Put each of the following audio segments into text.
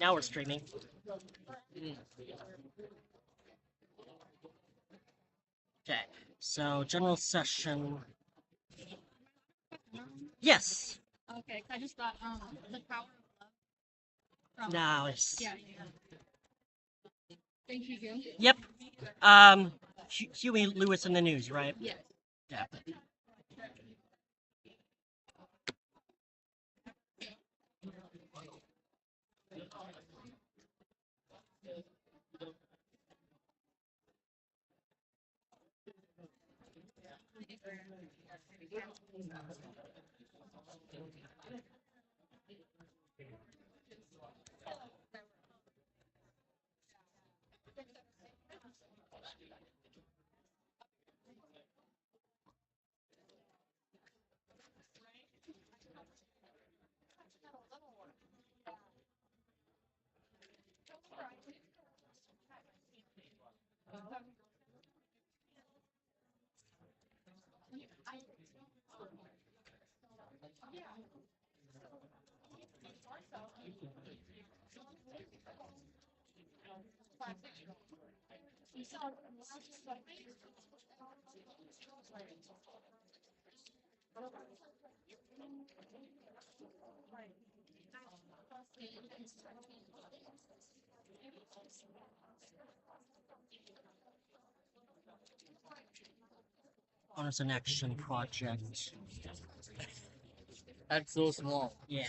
Now we're streaming. Okay, so general session. Yes. Okay, I just thought the power of love. Nice. Yeah. Thank you. Yep. Huey Lewis in the news, right? Yes. Yeah. Honors an action project. That's so small. Yeah.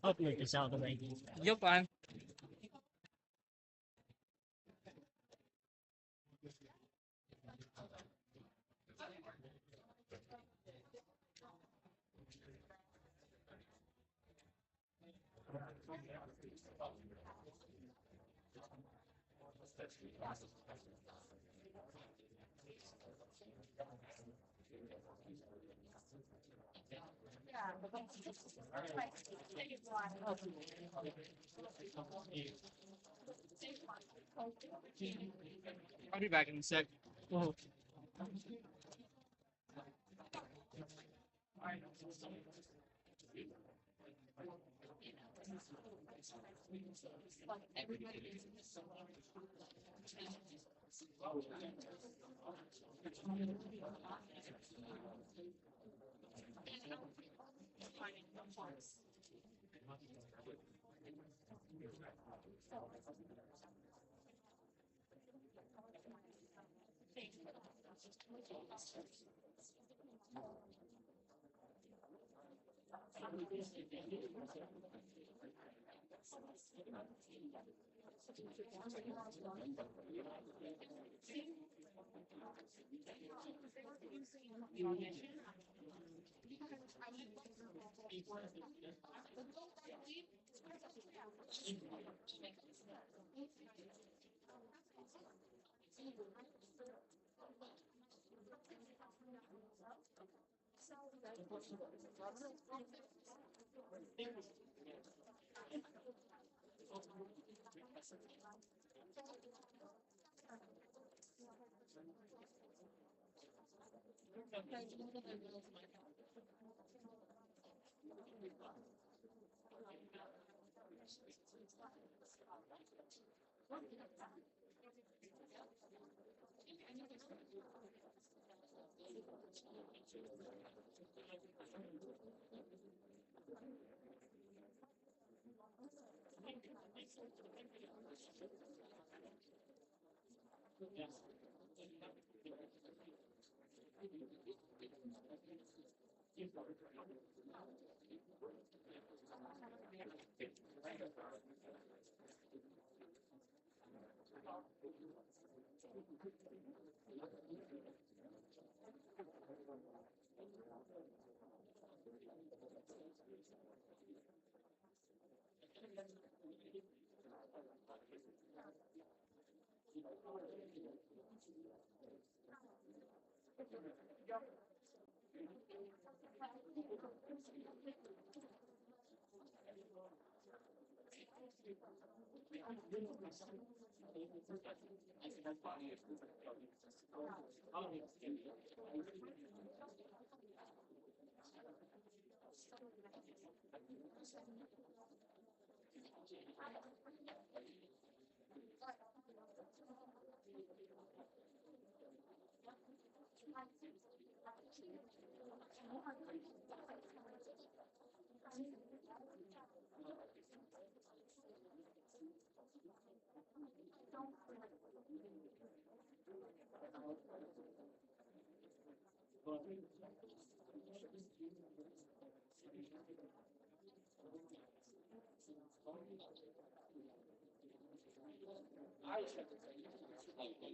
I'll make this out of the way. You're fine. I'll be back in a sec.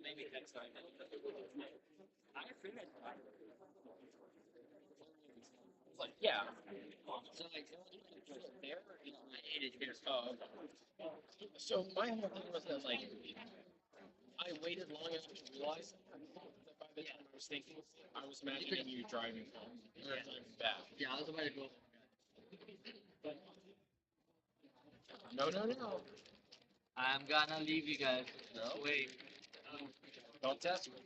Maybe next time. Like, yeah. So, like, there, I ate it here. Oh, okay. So my whole thing was that, like, I waited long enough to realize that by the time I was thinking, I was imagining you driving home or driving back. Yeah, I was about to go. No. I'm gonna leave you guys. No. Wait. Don't test me.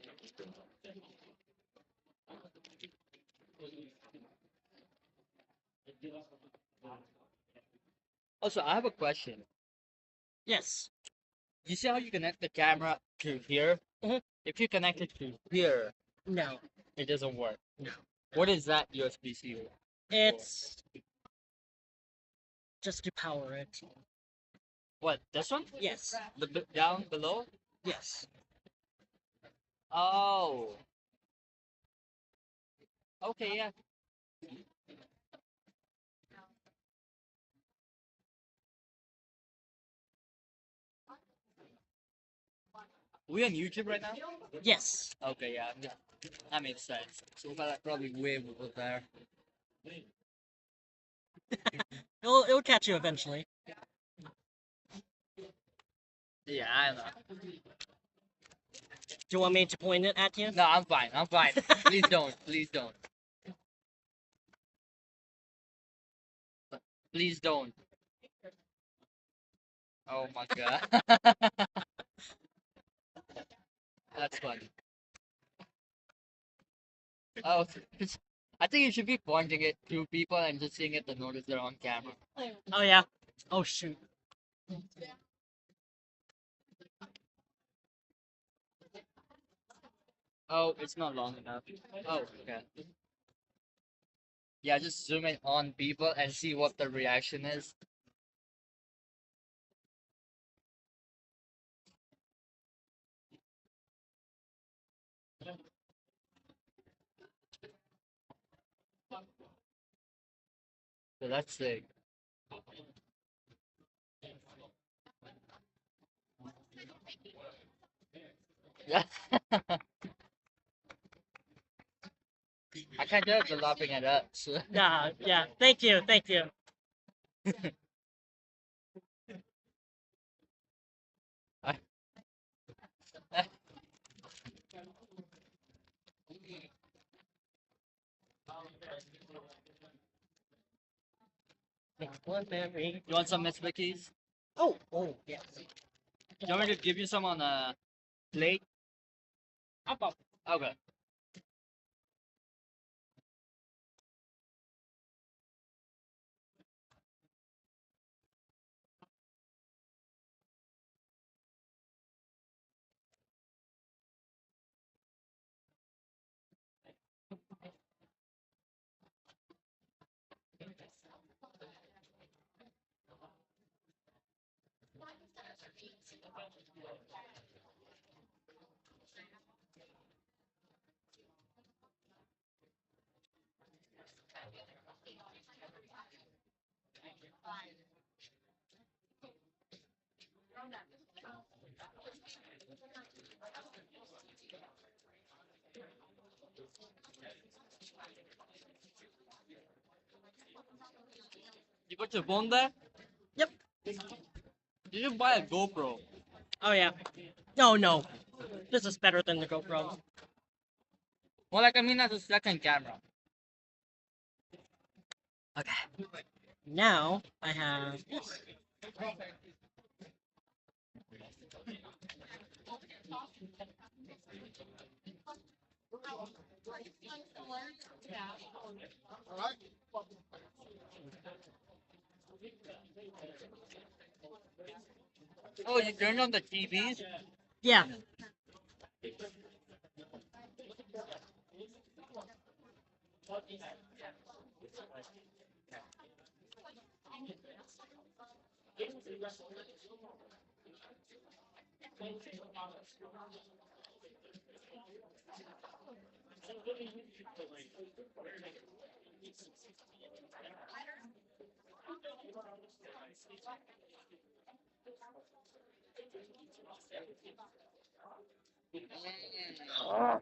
Also, I have a question. Yes. You see how you connect the camera to here? Mhm. If you connect it to here, No. it doesn't work. No. What is that USB-C? It's just to power it. What? This one? Yes. Down below? Yes. Oh. Okay, yeah. We on YouTube right now? Yes. Okay, yeah. That makes sense. So we're probably way over there. It'll catch you eventually. Yeah, I know. Do you want me to point it at you? No, I'm fine. I'm fine. Please don't. Please don't. Please don't. Oh my god. That's funny. Oh, I think you should be pointing it to people and just seeing it to notice they're on camera. Oh yeah. Oh shoot. Oh, it's not long enough. Oh, okay. Yeah, just zoom in on people and see what the reaction is. So that's it. Yeah. I can't tell if they're laughing at us. Yeah. Yeah. Thank you. Thank you. I- One memory. You want some Miss Vickies? Oh. Oh yes. Do you want me to give you some on a plate? Up up. Okay. You put your phone there? Yep. You should buy a GoPro. Oh yeah. No. This is better than the GoPro. Well, like I mean, as a second camera. Okay. Now I have this. Oh, you turned on the TVs? Yeah. Oh,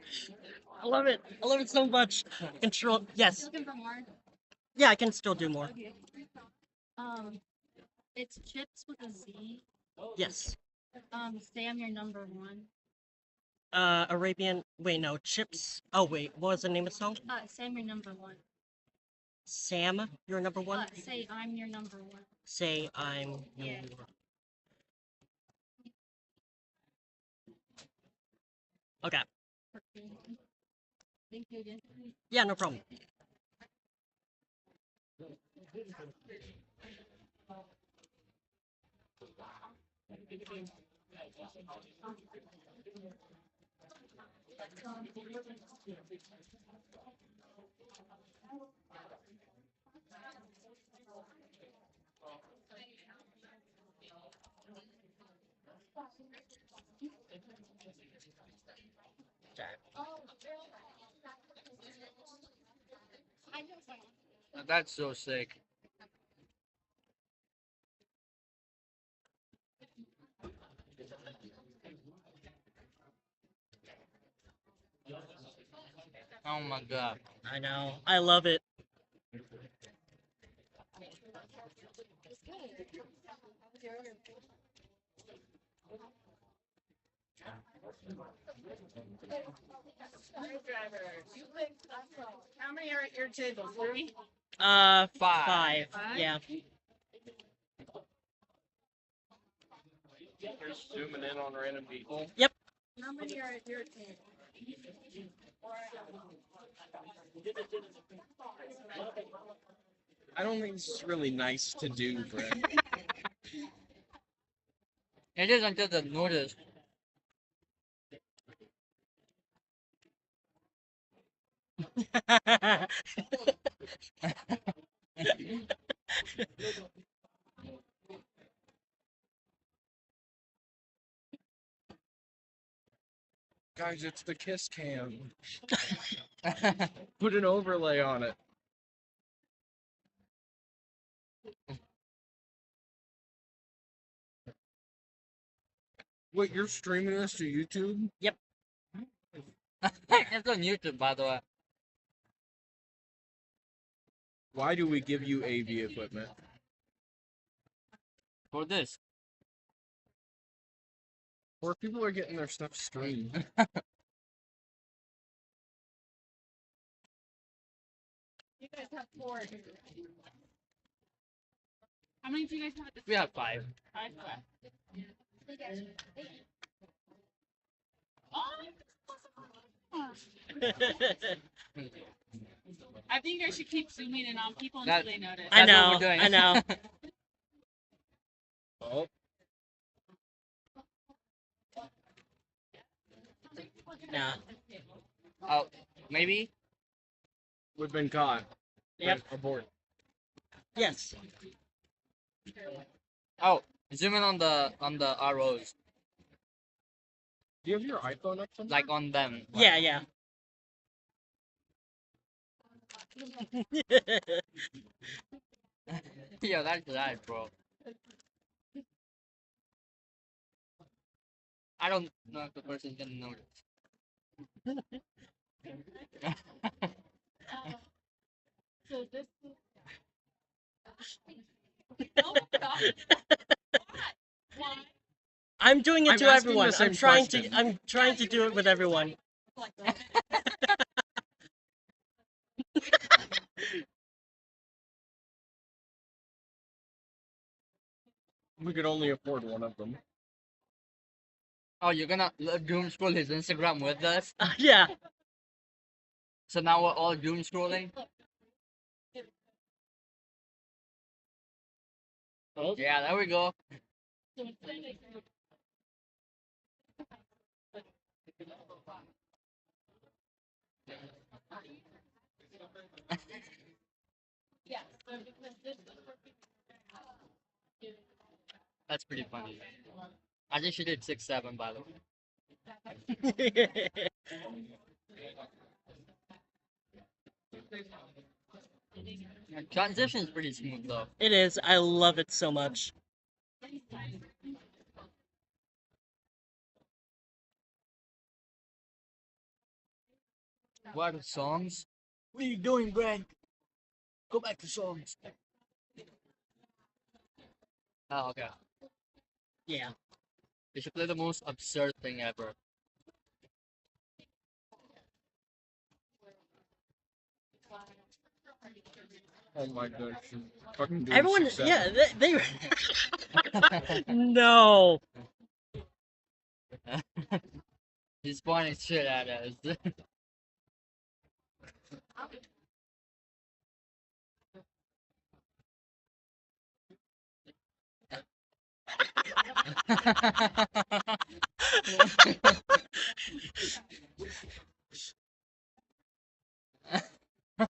I love it. I love it so much. Control. Yes. Looking for more? Yeah, I can still do more. Okay. Um, it's chips with a Z. Yes. Say I'm your number one. Arabian. Wait, no. Chips. Oh wait, what was the name of the song? Say I'm your number one. Sam, you're number one. Say I'm your number one. Say I'm. Yeah. Okay. Thank you again. Yeah, no problem. That's so sick. Oh my god. I know. I love it. How many are at your table? 3? Five. Five? Yeah. They're zooming in on random people. How many are at your table? I don't think this is really nice to do, Brett. It is until the notice. Guys, it's the kiss cam. Put an overlay on it. Wait, you're streaming this to YouTube? It's on YouTube, by the way. Why do we give you AV equipment? For this. Where people are getting their stuff streamed. You guys have 4. How many do you guys have at the We have 5. 5 Oh! I think you guys should keep zooming in on people until That- they notice. I That's what know. we're doing. I know. Oh, Nah. Oh, maybe? we've been caught. Yep. Abort. Yes. Oh, zoom in on the arrows. Do you have your iPhone up somewhere? Like on them. Yeah. Yeah, that's right, bro. I don't know if the person's gonna notice. So this is. Oh my god. Why? I'm doing it I'm to asking everyone. the same I'm trying question. to. I'm trying to do it with everyone. Like, We could only afford one of them. Oh, you're gonna doom scroll his Instagram with us? Yeah. So now we're all doom scrolling? Oh, Yeah, there we go. so it's like, yeah. So because this is That's pretty funny. I think she did 6-7, by the way. Yeah, transition's pretty smooth though. It is. I love it so much. What are the songs? What are you doing, Greg? Go back to songs. Oh, okay. Yeah. They should play the most absurd thing ever. oh my gosh. Fucking doing Everyone. 6-7. Yeah. They no. He's pointing shit at us.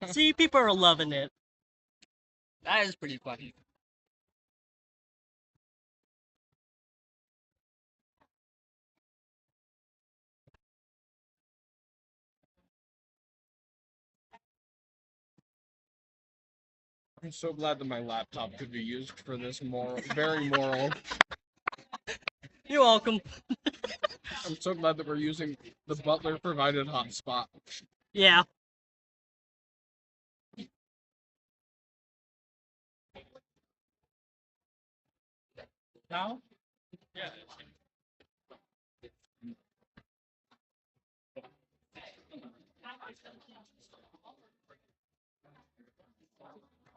See, people are loving it. That is pretty funny. I'm so glad that my laptop could be used for this very moral. You're welcome. I'm so glad that we're using the butler provided hotspot. Yeah. Now? Yeah.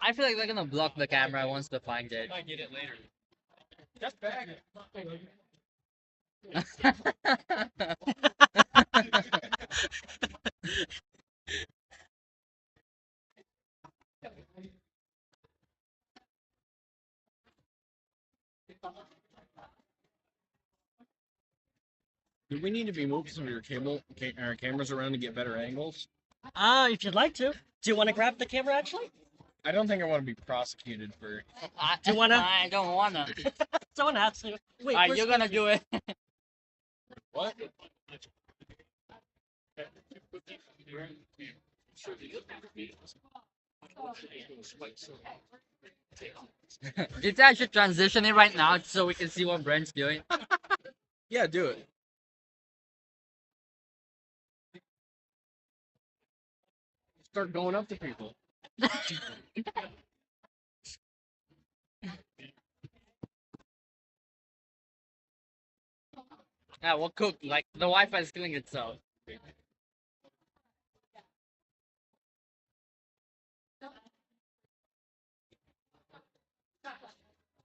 I feel like they're gonna block the camera once they find it. Might get it later. That's bad. Do we need to be moving some of your cameras around to get better angles? If you'd like to. Do you want to grab the camera actually? I don't think I want to be prosecuted for. Do you wanna? I don't wanna. Someone has to. Wait, Alright, where's you're gonna do it. What? Do you think I should transition it right now so we can see what Brent's doing? Yeah, do it. Start going up to people. Yeah, we'll cook. Like, the Wi-Fi is killing itself.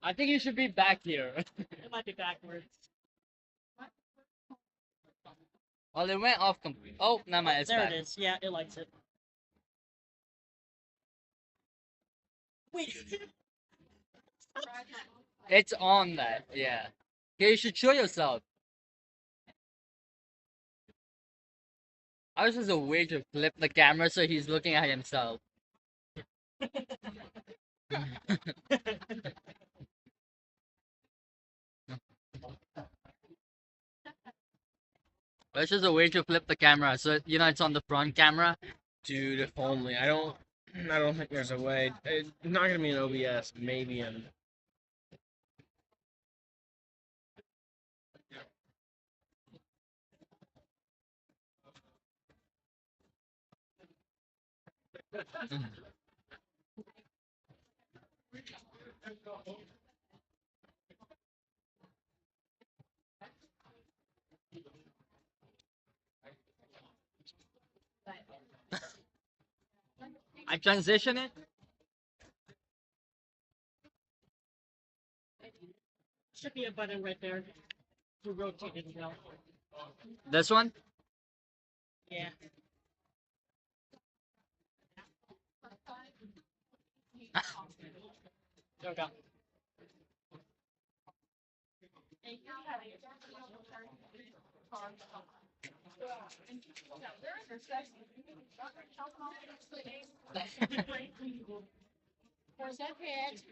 I think you should be back here. It might be backwards. Well, it went off complete. Oh, never mind, it's There back. it is. Yeah, it likes it. Wait. It's on that, yeah. Okay, you should show yourself. I was just a way to flip the camera so he's looking at himself. It's just a way to flip the camera so you know it's on the front camera. Dude, if only. I don't. I don't think there's a way. It's not gonna be an OBS, maybe in. I transition it. Should be a button right there to rotate it well. This one. Yeah. There we go.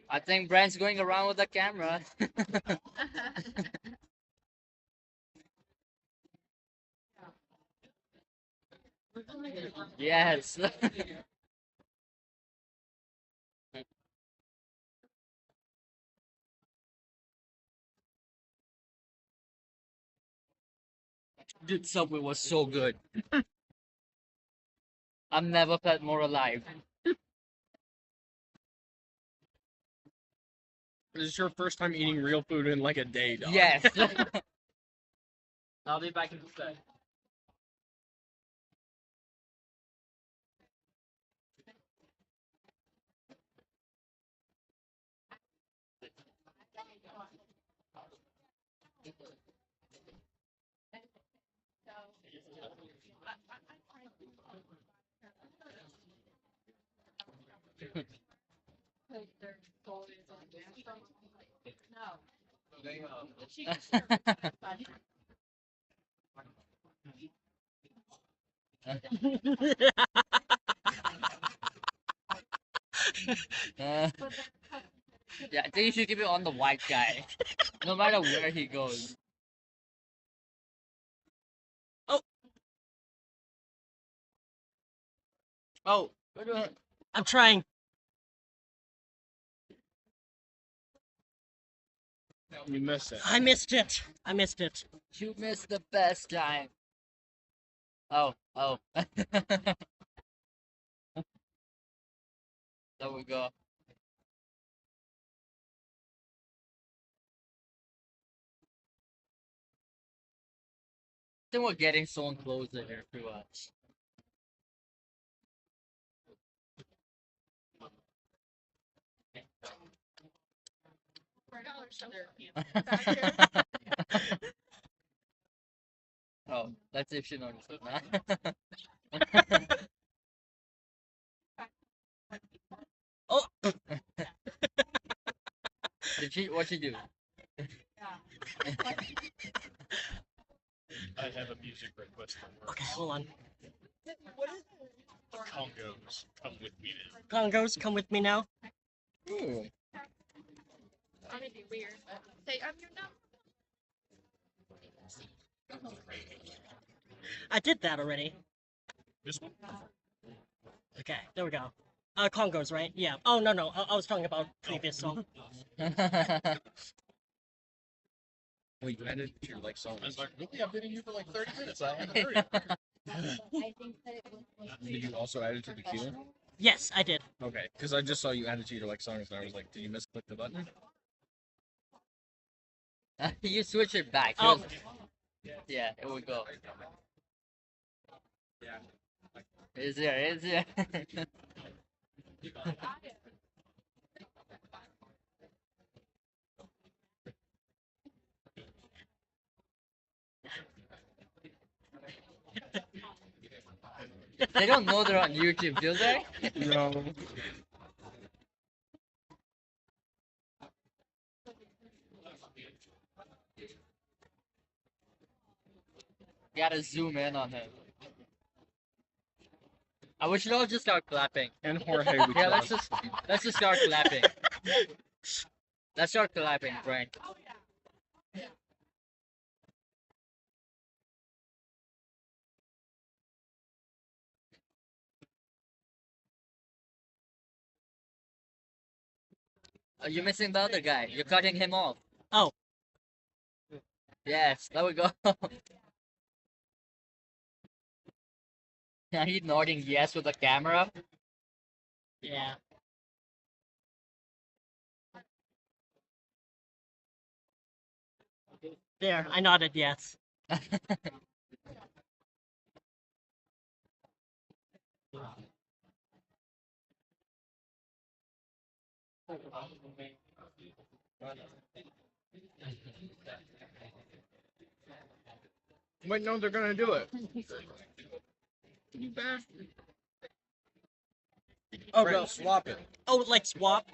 I think Brent's going around with the camera. Yes. Dude, Subway was so good. I've never felt more alive. This is your first time eating real food in like a day, dog. Yes. I'll be back in a sec. Uh, yeah, I think you should keep it on the white guy, no matter where he goes. Oh. Oh, what the- I'm trying. You missed it. I missed it. I missed it. you missed the best time. Oh, oh. There we go. I think we're getting so closer here to us. Oh, let's see if she noticed it. Oh. Did she? What she do? I have a music request from work. Okay, hold on. Congos, come with me now. Congos, come with me now. Ooh. I'm gonna be weird, but say I'm your number. I did that already. This one? Okay, there we go. Congos, right? Yeah. Oh, no, no. I was talking about previous song. Wait, you added to your like song. I was like, really? I've been in here for like 30 minutes. I haven't heard it. I think that it was. Did you also add it to the queue? Yes, I did. Okay, because I just saw you add it to your like songs, and I was like, did you misclick the button? You switch it back. Oh. Yeah, here we go. Is there? Is there? They don't know they're on YouTube, do they? No. Gotta zoom in on him. I wish they'll just start clapping. And Jorge, we Yeah, trust. let's just start clapping. Let's start clapping, Frank. You're missing the other guy. You're cutting him off. Oh. Yes, there we go. Are you nodding yes with the camera? Yeah. There, I nodded yes. Wait, no, they're gonna do it. You bastard. Oh, Brent, no. swap it. Oh, like swap?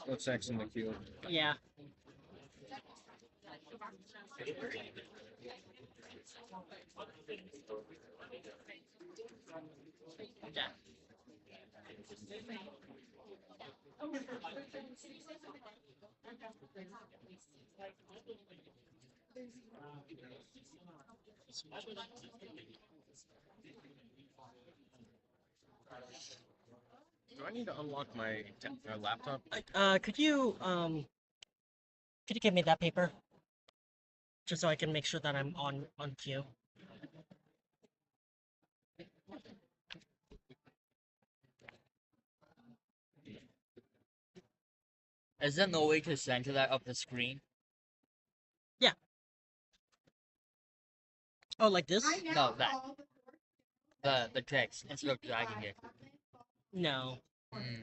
What's next in the queue? Yeah. Yeah. Do I need to unlock my laptop? Could you give me that paper? Just so I can make sure that I'm on cue. Is there no way to center that up the screen? Oh, like this? No, the text instead of dragging it. No. Hmm.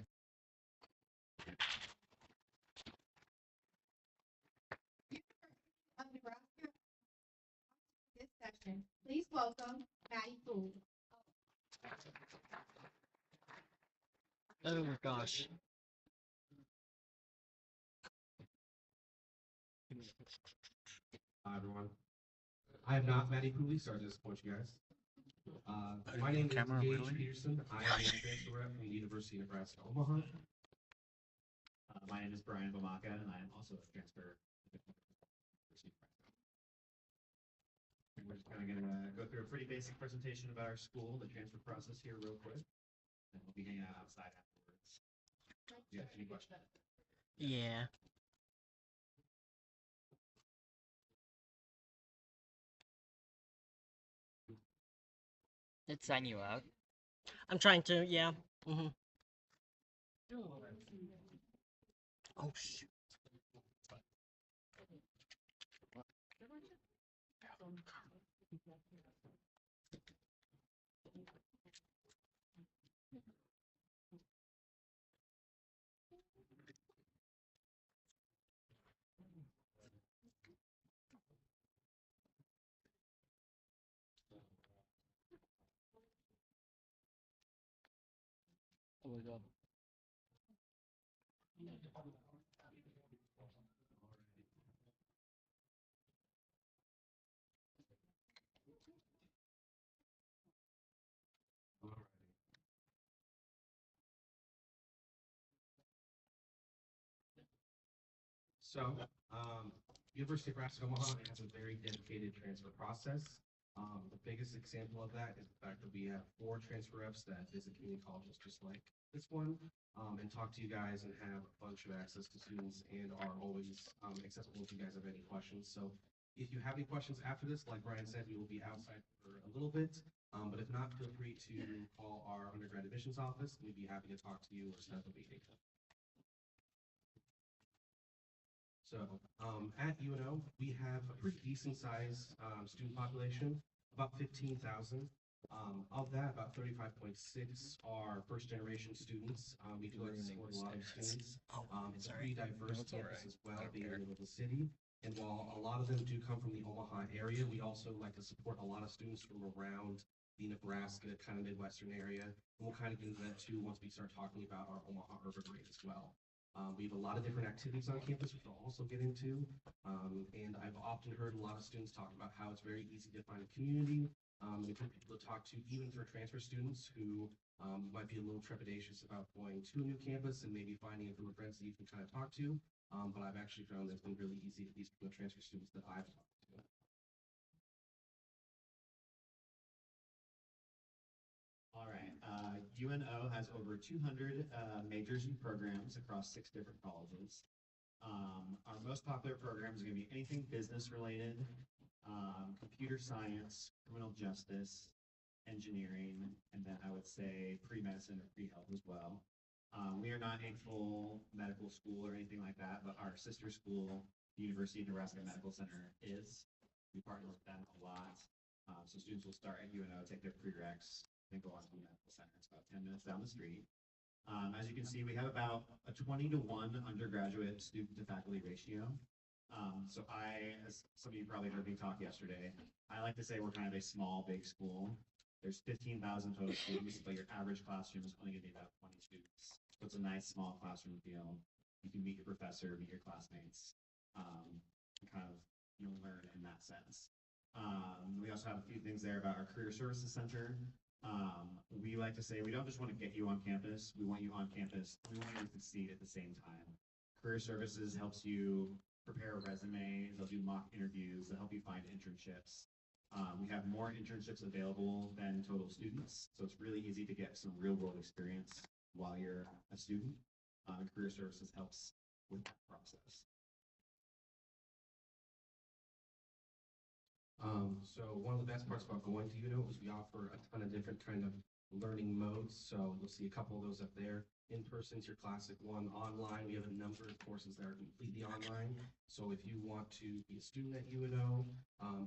Of Nebraska. This session, please welcome Maddie Poole. Oh gosh. Hi, everyone. I am not Maddie Cooley, so I disappoint you guys. My name is Gage Peterson. I am a transfer rep from the University of Nebraska, Omaha. My name is Brian Bomaka, and I am also a transfer. We're just kind of going to go through a pretty basic presentation about our school, the transfer process here real quick, and we'll be hanging out outside afterwards. Do you have any questions? Yeah. Let's sign you out. I'm trying to, yeah. Mm-hmm. Oh shoot. Oh my god. So, University of Nebraska, Omaha has a very dedicated transfer process. The biggest example of that is the fact that we have 4 transfer reps that visit community colleges just like this one, and talk to you guys and have a bunch of access to students and are always accessible if you guys have any questions. So if you have any questions after this, like Brian said, we will be outside for a little bit. But if not, feel free to call our undergrad admissions office. We'd be happy to talk to you or set up a meeting. So at UNO, we have a pretty decent sized student population, about 15,000. Of that, about 35.6 are first generation students. We do like to support a lot of students. Oh, It's a sorry. pretty diverse No, it's campus alright. as well, I don't being in care. the middle of the city. And while a lot of them do come from the Omaha area, we also like to support a lot of students from around the Nebraska kind of Midwestern area. And we'll kind of get into that too once we start talking about our Omaha urban grade as well. We have a lot of different activities on campus, which we'll also get into. And I've often heard a lot of students talk about how it's very easy to find a community, and for people to talk to, even for transfer students who might be a little trepidatious about going to a new campus and maybe finding a group of friends that you can kind of talk to. But I've actually found that it's been really easy, at least for the transfer students that I've talked to. All right, UNO has over 200 majors and programs across 6 different colleges. Our most popular programs are going to be anything business related, computer science, criminal justice, engineering, and then I would say pre-medicine or pre-health as well. We are not a full medical school or anything like that, but our sister school, the University of Nebraska Medical Center, is. We partner with them a lot. So students will start at UNO, take their prereqs, then go on to the medical center. It's about 10 minutes down the street. As you can see, we have about a 20-to-1 undergraduate student to faculty ratio. So as some of you probably heard me talk yesterday, I like to say we're kind of a small, big school. There's 15,000 total students, but your average classroom is only going to be about 20 students. So it's a nice small classroom feel. You can meet your professor, meet your classmates, and kind of learn in that sense. We also have a few things there about our career services center. We like to say we don't just want to get you on campus, we want you on campus, we want you to succeed at the same time. Career services helps you prepare a resume, they'll do mock interviews, they'll help you find internships. We have more internships available than total students, so it's really easy to get some real world experience while you're a student. Career services helps with that process. So one of the best parts about going to UNO is we offer a ton of different kind of learning modes. So you'll see a couple of those up there. In person is your classic one. Online, we have a number of courses that are completely online. So if you want to be a student at UNO,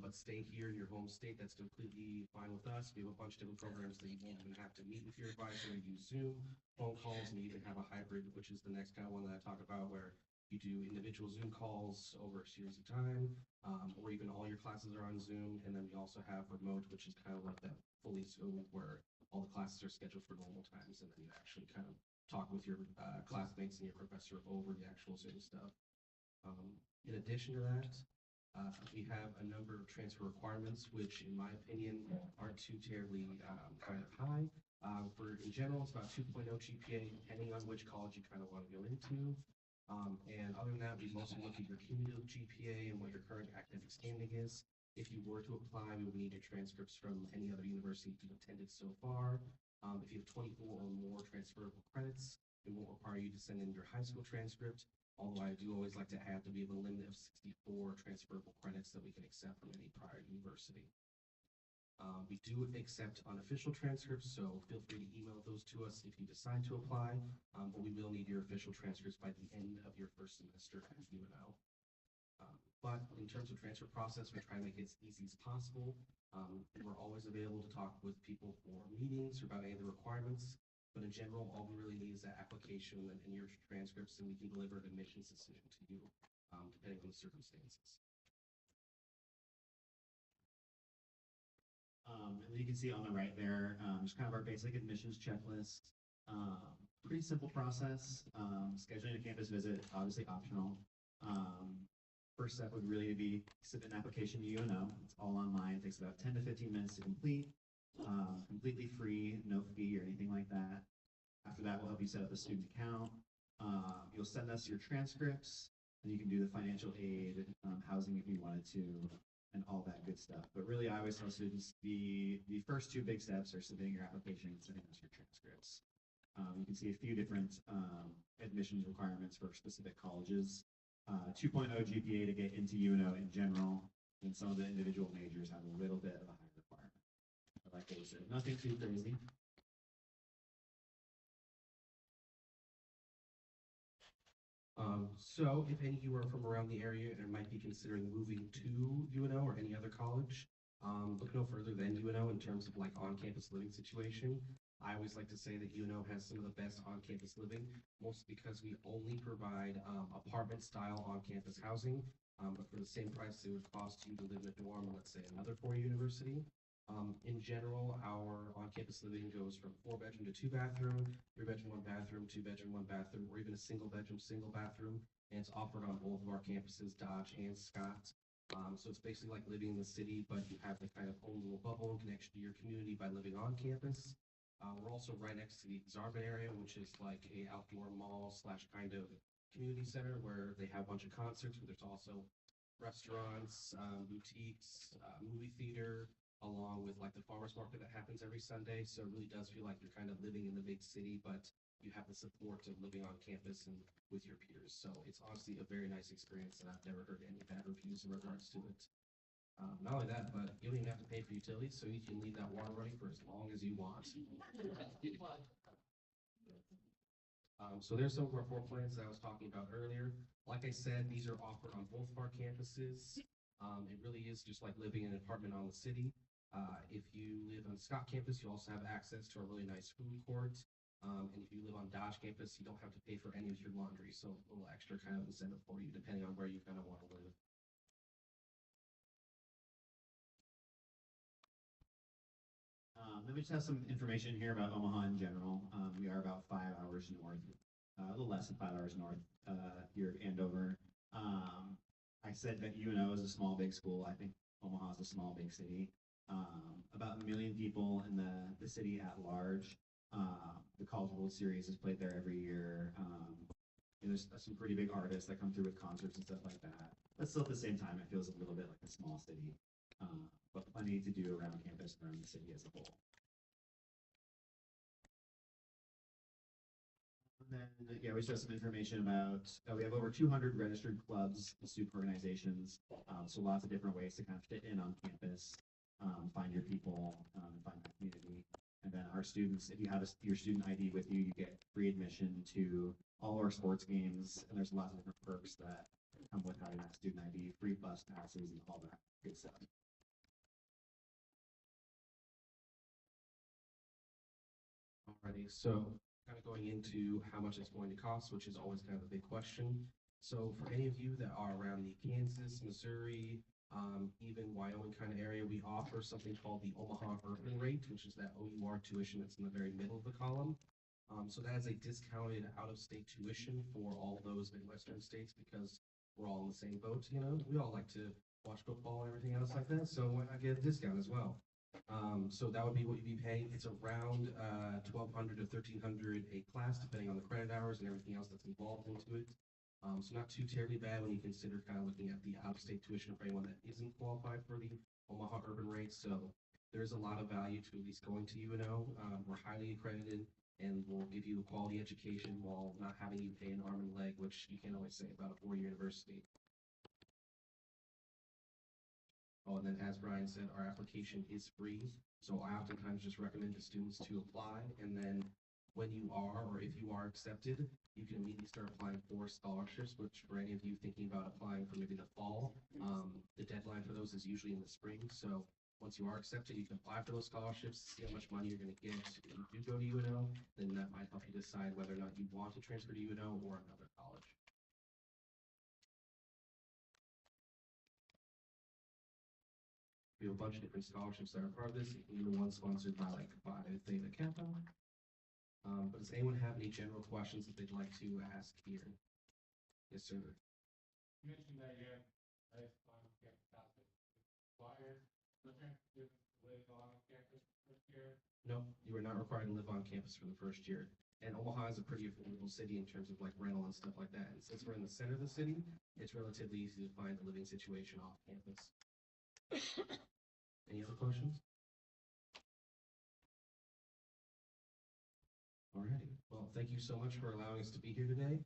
but stay here in your home state, that's completely fine with us. We have a bunch of different programs that you won't even have to meet with your advisor. We use Zoom, phone calls, and we even have a hybrid, which is the next kind of one that I talk about, where you do individual Zoom calls over a series of time, or even all your classes are on Zoom. And then we also have remote, which is kind of like that fully Zoom, where all the classes are scheduled for normal times, and then you actually kind of talk with your classmates and your professor over the actual Zoom stuff. In addition to that, we have a number of transfer requirements, which in my opinion aren't too terribly kind of high. In general, it's about 2.0 GPA, depending on which college you kind of want to go into. And other than that, we mostly look at your cumulative GPA and what your current academic standing is. If you were to apply, we would need your transcripts from any other university you've attended so far. If you have 24 or more transferable credits, it won't require you to send in your high school transcript, although I do always like to add that we have a limit of 64 transferable credits that we can accept from any prior university. We do accept unofficial transcripts, so feel free to email those to us if you decide to apply, but we will need your official transcripts by the end of your first semester at UNO. But in terms of transfer process, we try to make it as easy as possible. We're always available to talk with people for meetings or about any of the requirements. But in general, all we really need is that application and your transcripts, and we can deliver an admissions decision to you, depending on the circumstances. And you can see on the right there, just kind of our basic admissions checklist. Pretty simple process. Scheduling a campus visit, obviously optional. First step would really be submit an application to UNO. It's all online. It takes about 10 to 15 minutes to complete. Completely free, no fee or anything like that. After that, we'll help you set up a student account. You'll send us your transcripts, and you can do the financial aid, housing if you wanted to, and all that good stuff. But really, I always tell students the first 2 big steps are submitting your application and sending us your transcripts. You can see a few different admissions requirements for specific colleges. 2.0 GPA to get into UNO in general, and some of the individual majors have a little bit of a higher requirement. But like I said, nothing too crazy. So if any of you are from around the area and might be considering moving to UNO or any other college, look no further than UNO in terms of like on-campus living situation. I always like to say that UNO has some of the best on-campus living, mostly because we only provide apartment-style on-campus housing. but for the same price it would cost you to live in a dorm in, let's say, another four-year university. In general, our on-campus living goes from 4-bedroom to 2-bathroom, 3-bedroom, 1-bathroom, 2-bedroom, 1-bathroom, or even a single-bedroom, single-bathroom. And it's offered on both of our campuses, Dodge and Scott. So it's basically like living in the city, but you have the kind of own little bubble and connection to your community by living on campus. We're also right next to the Exarban area, which is like a outdoor mall slash kind of community center where they have a bunch of concerts, but there's also restaurants, boutiques, movie theater, along with like the farmers market that happens every Sunday. So it really does feel like you're kind of living in the big city, but you have the support of living on campus and with your peers. So it's honestly a very nice experience, and I've never heard any bad reviews in regards to it. Not only that, but you don't even have to pay for utilities, so you can leave that water running for as long as you want. So there's some of our floor plans that I was talking about earlier. Like I said, these are offered on both of our campuses. It really is just like living in an apartment on the city. If you live on Scott campus, you also have access to a really nice food court. And if you live on Dodge campus, you don't have to pay for any of your laundry. So a little extra kind of incentive for you, depending on where you kind of want to live. Let me just have some information here about Omaha in general. We are about 5 hours north, a little less than 5 hours north here of Andover. I said that UNO is a small, big school. I think Omaha is a small, big city. About 1 million people in the city at large. The College World Series is played there every year. There's some pretty big artists that come through with concerts and stuff like that. But still, at the same time, it feels a little bit like a small city. But plenty to do around campus and around the city as a whole. And then, yeah, we show some information about, we have over 200 registered clubs and student organizations. So lots of different ways to kind of fit in on campus, find your people, and find that community. And then our students, if you have your student ID with you, you get free admission to all our sports games. And there's lots of different perks that come with having that student ID, free bus passes and all that good stuff. Alrighty, so kind of going into how much it's going to cost, which is always kind of a big question. So for any of you that are around the Kansas, Missouri, even Wyoming kind of area, we offer something called the Omaha Urban Rate, which is that OUR tuition that's in the very middle of the column. So that is a discounted out-of-state tuition for all those Midwestern states because we're all in the same boat, you know? We all like to watch football and everything else like that, so why not get a discount as well? So that would be what you'd be paying. It's around 1,200 to 1,300 a class, depending on the credit hours and everything else that's involved into it. So not too terribly bad when you consider kind of looking at the out-of-state tuition for anyone that isn't qualified for the Omaha Urban Rate. So there's a lot of value to at least going to UNO. We're highly accredited and we'll give you a quality education while not having you pay an arm and leg, which you can't always say about a four-year university. Oh, and then as Brian said, our application is free. So I oftentimes just recommend to students to apply. And then when you are, or if you are accepted, you can immediately start applying for scholarships, which for any of you thinking about applying for maybe the fall, the deadline for those is usually in the spring. So once you are accepted, you can apply for those scholarships, see how much money you're going to get. If you do go to UNO, then that might help you decide whether or not you want to transfer to UNO or another college. We have a bunch of different scholarships that are part of this, including the one sponsored by Theta Kappa. But does anyone have any general questions that they'd like to ask here? Yes, sir. You mentioned that you have on campus classes required for students to live on campus first year. No, you are not required to live on campus for the first year. And Omaha is a pretty affordable city in terms of like rental and stuff like that. And since we're in the center of the city, it's relatively easy to find a living situation off campus. Any other questions? Alrighty, well, thank you so much for allowing us to be here today.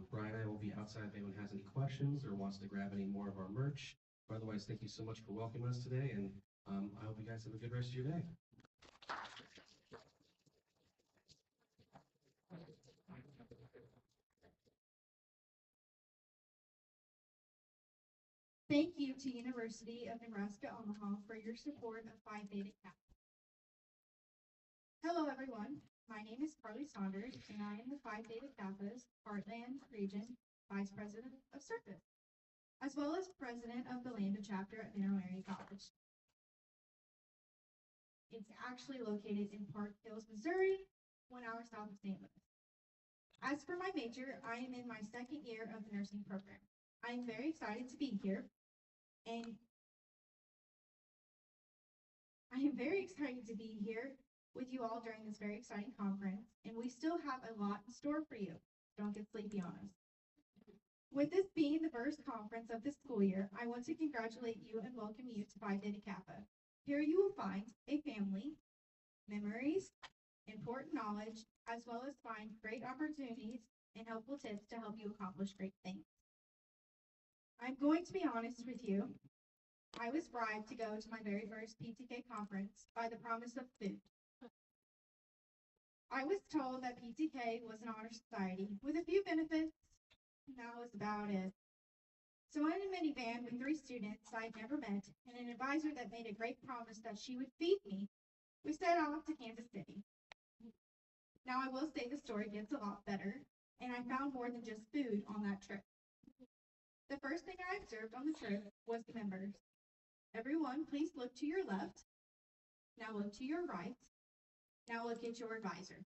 Brian and I will be outside if anyone has any questions or wants to grab any more of our merch. But otherwise, thank you so much for welcoming us today, and I hope you guys have a good rest of your day. Thank you to University of Nebraska-Omaha for your support of Phi Beta Kappa. Hello, everyone. My name is Carly Saunders, and I am the Phi Beta Kappa's Heartland Region Vice President of Service. As as well as president of the Lambda chapter at Mineral Area College. It's actually located in Park Hills, Missouri, 1 hour south of St. Louis. As for my major, I am in my second year of the nursing program. I am very excited to be here, and I am very excited to be here with you all during this very exciting conference, and we still have a lot in store for you. Don't get sleepy on us. With this being the first conference of the school year, I want to congratulate you and welcome you to Phi Beta Kappa. Here you will find a family, memories, important knowledge, as well as find great opportunities and helpful tips to help you accomplish great things. I'm going to be honest with you. I was bribed to go to my very first PTK conference by the promise of food. I was told that PTK was an honor society with a few benefits, and that was about it. So in a minivan with 3 students I'd never met and an advisor that made a great promise that she would feed me, we set off to Kansas City. Now I will say the story gets a lot better, and I found more than just food on that trip. The first thing I observed on the trip was the members. Everyone, please look to your left. Now look to your right. Now look at your advisor.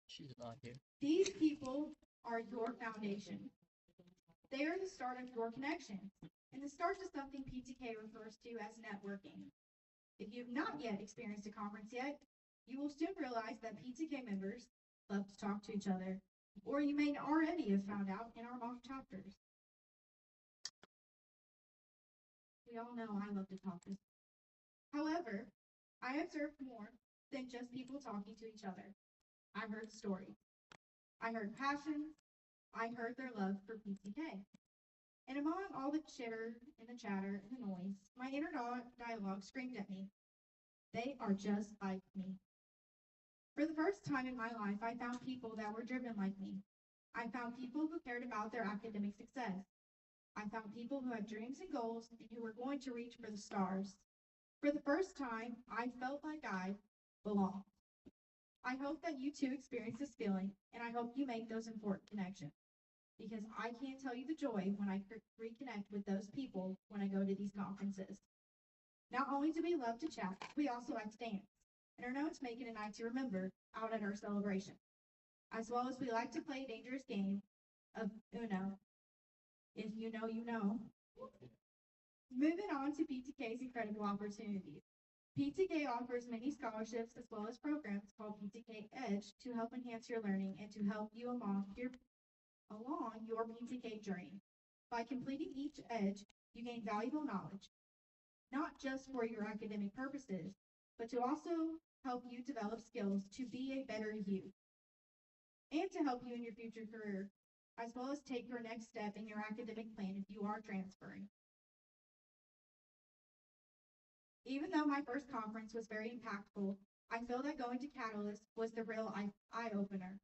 She's not here. These people are your foundation. They are the start of your connection, and the start to something PTK refers to as networking. If you have not yet experienced a conference yet, you will soon realize that PTK members love to talk to each other, or you may already have found out in our mock chapters. We all know I love to talk. However, I observed more than just people talking to each other. I heard stories. I heard passions. I heard their love for PTK. And among all the chitter and the chatter and the noise, my inner dialogue screamed at me. They are just like me. For the first time in my life, I found people that were driven like me. I found people who cared about their academic success. I found people who had dreams and goals and who were going to reach for the stars. For the first time, I felt like I belonged. I hope that you too experience this feeling, and I hope you make those important connections. Because I can't tell you the joy when I reconnect with those people when I go to these conferences. Not only do we love to chat, we also like to dance, and are known to make it a night to remember out at our celebration. As well as we like to play a dangerous game of Uno. If you know, you know. Moving on to PTK's incredible opportunities. PTK offers many scholarships as well as programs called PTK Edge to help enhance your learning and to help you along your PTK journey. By completing each Edge, you gain valuable knowledge, not just for your academic purposes, but to also help you develop skills to be a better you, and to help you in your future career, as well as take your next step in your academic plan if you are transferring. Even though my first conference was very impactful, I feel that going to Catalyst was the real eye-opener.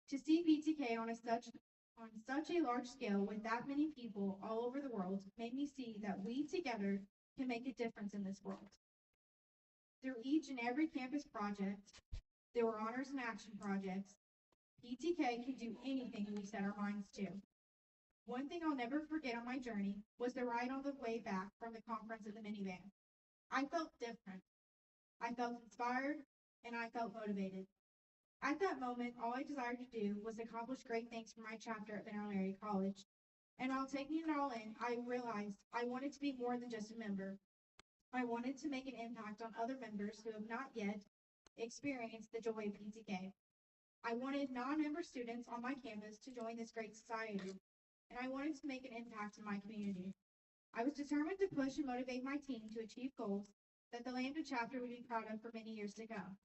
To see PTK on such a large scale with that many people all over the world made me see that we together can make a difference in this world. Through each and every campus project, there were honors and action projects. PTK can do anything we set our minds to. One thing I'll never forget on my journey was the ride on the way back from the conference in the minivan. I felt different. I felt inspired, and I felt motivated. At that moment, all I desired to do was accomplish great things for my chapter at Mineral Area College. And while taking it all in, I realized I wanted to be more than just a member. I wanted to make an impact on other members who have not yet experienced the joy of PTK. I wanted non-member students on my campus to join this great society, and I wanted to make an impact in my community. I was determined to push and motivate my team to achieve goals that the Lambda chapter would be proud of for many years to come.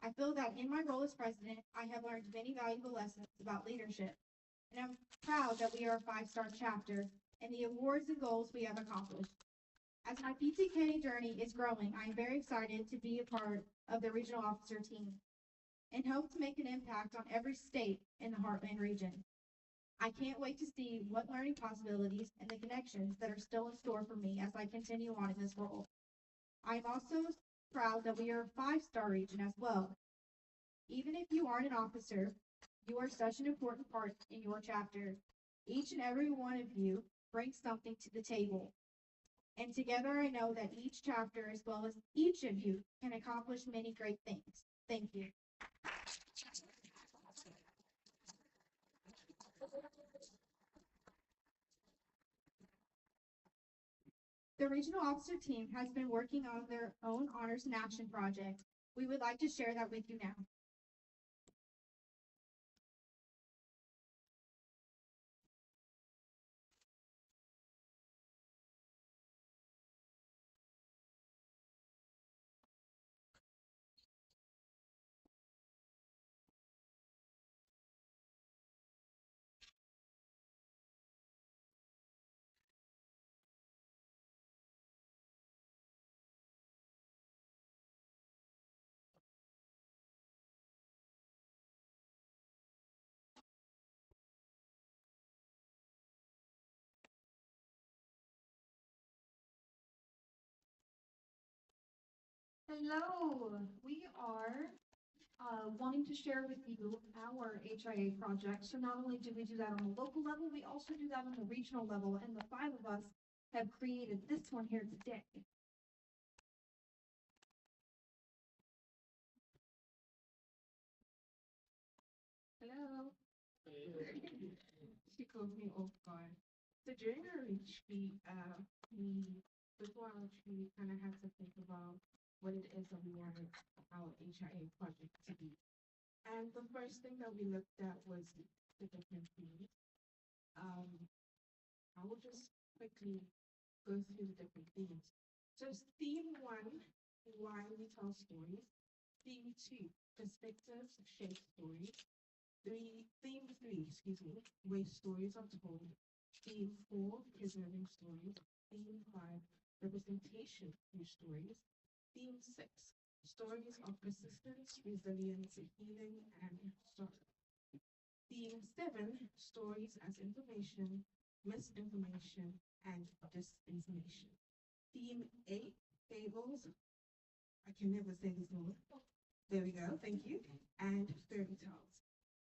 I feel that in my role as president, I have learned many valuable lessons about leadership, and I'm proud that we are a 5-star chapter and the awards and goals we have accomplished. As my PTK journey is growing, I am very excited to be a part of the regional officer team and hope to make an impact on every state in the Heartland region. I can't wait to see what learning possibilities and the connections that are still in store for me as I continue on in this role. I'm also proud that we are a 5-star region as well. Even if you aren't an officer, you are such an important part in your chapter. Each and every one of you brings something to the table. And together I know that each chapter, as well as each of you, can accomplish many great things. Thank you. The regional officer team has been working on their own honors and action project. We would like to share that with you now. Hello, we are wanting to share with you our HIA project. So not only do we do that on the local level, we also do that on the regional level, and the 5 of us have created this one here today. Hello. She called me off guard. So during our retreat, before our retreat, we kind of had to think about what it is that we wanted our HIA project to be. And the first thing that we looked at was the different themes. I will just quickly go through the different themes. So theme 1, why we tell stories. Theme 2, perspectives shape stories. Theme 3, way stories are told. Theme 4, preserving stories. Theme 5, representation through stories. Theme 6, stories of persistence, resilience, healing, and sorrow. Theme 7, stories as information, misinformation, and disinformation. Theme 8, fables. I can never say this word. There we go, thank you. And fairy tales.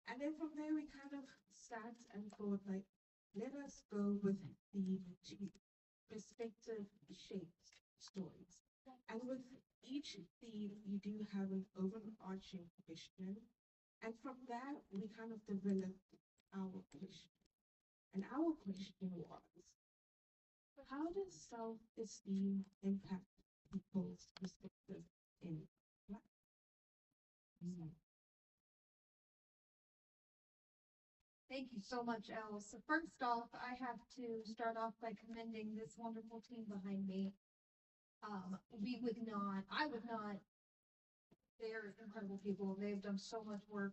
And then from there, we kind of sat and thought, like, let us go with theme 2, perspective shaped stories. And with each theme, you do have an overarching question. And from that, we kind of developed our question. And our question was, how does self-esteem impact people's perspective in life? Thank you so much, Elle. So first off, I have to start off by commending this wonderful team behind me. I would not, they're incredible people. They've done so much work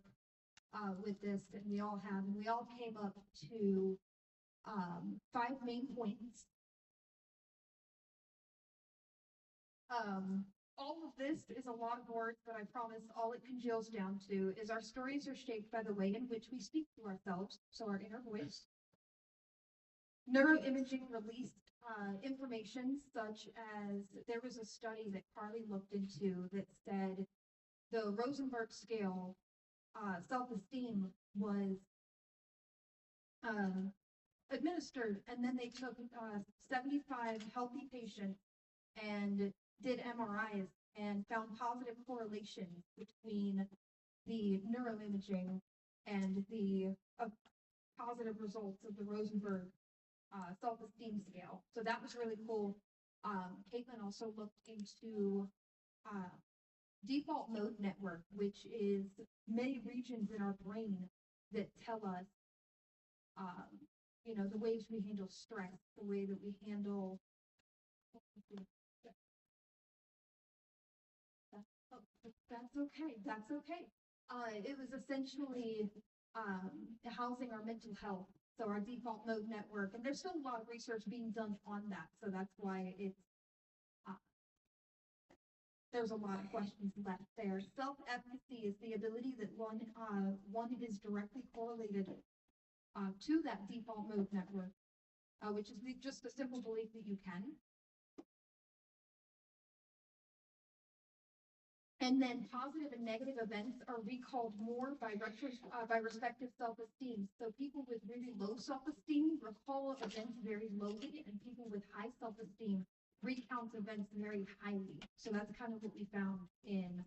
with this, and we all have, and we all came up to 5 main points. All of this is a lot of words, but I promise all it congeals down to is our stories are shaped by the way in which we speak to ourselves, so our inner voice. Neuroimaging released information such as there was a study that Carly looked into that said the Rosenberg scale self-esteem was administered, and then they took 75 healthy patients and did MRIs and found positive correlations between the neuroimaging and the positive results of the Rosenberg self-esteem scale. So that was really cool. Caitlin also looked into default mode network, which is many regions in our brain that tell us, the ways we handle stress, the way that we handle. That's okay. That's okay. It was essentially housing our mental health. So our default mode network, and there's still a lot of research being done on that. So that's why it's there's a lot of questions left there. Self-efficacy is the ability that one is directly correlated to that default mode network, which is just a simple belief that you can. And then positive and negative events are recalled more by respective self-esteem. So people with really low self-esteem recall events very lowly, and people with high self-esteem recount events very highly. So that's kind of what we found in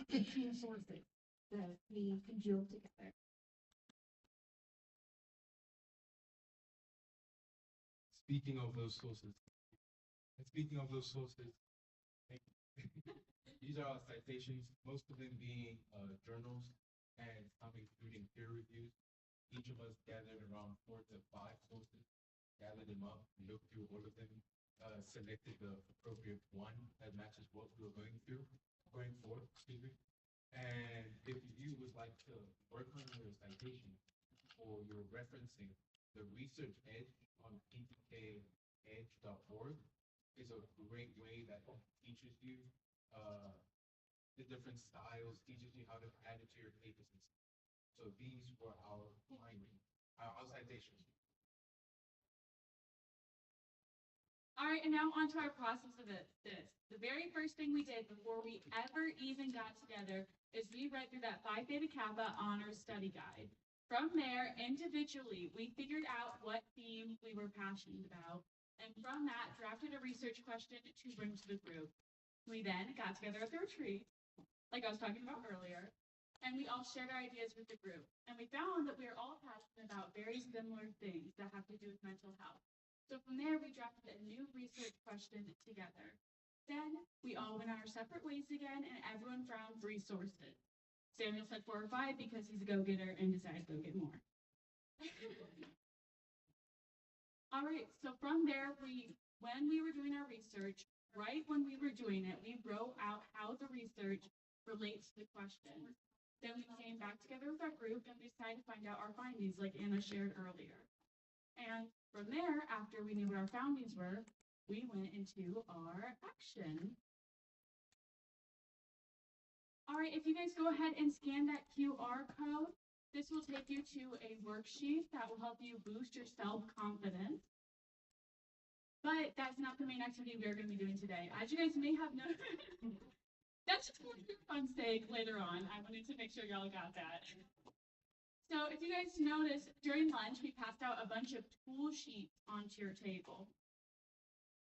15 sources that we congealed together. Speaking of those sources, these are our citations, most of them being journals and some including peer reviews. Each of us gathered around 4 to 5 sources, gathered them up, looked through all of them, selected the appropriate one that matches what we were going for, excuse me. And if you would like to work on your citation or your referencing, the Research Edge on ptkedge.org is a great way that teaches you the different styles, teaches you how to add it to your papers and stuff. So these were our findings, our citations. All right, and now on to our process of this. The very first thing we did before we ever even got together is we read through that Phi Theta Kappa Honors Study Guide. From there, individually, we figured out what theme we were passionate about, and from that, drafted a research question to bring to the group. We then got together at the retreat, like I was talking about earlier, and we all shared our ideas with the group. And we found that we are all passionate about very similar things that have to do with mental health. So from there, we drafted a new research question together. Then we all went our separate ways again, and everyone found resources. Samuel said 4 or 5 because he's a go-getter and decided to go get more. All right, so from there, when we were doing our research, right when we were doing it, we wrote out how the research relates to the question. Then we came back together with our group and we decided to find out our findings, like Anna shared earlier. And from there, after we knew what our findings were, we went into our action. All right, if you guys go ahead and scan that QR code, this will take you to a worksheet that will help you boost your self-confidence. But that's not the main activity we're going to be doing today. As you guys may have noticed, that's just for fun's sake later on. I wanted to make sure y'all got that. So if you guys notice, during lunch, we passed out a bunch of tool sheets onto your table.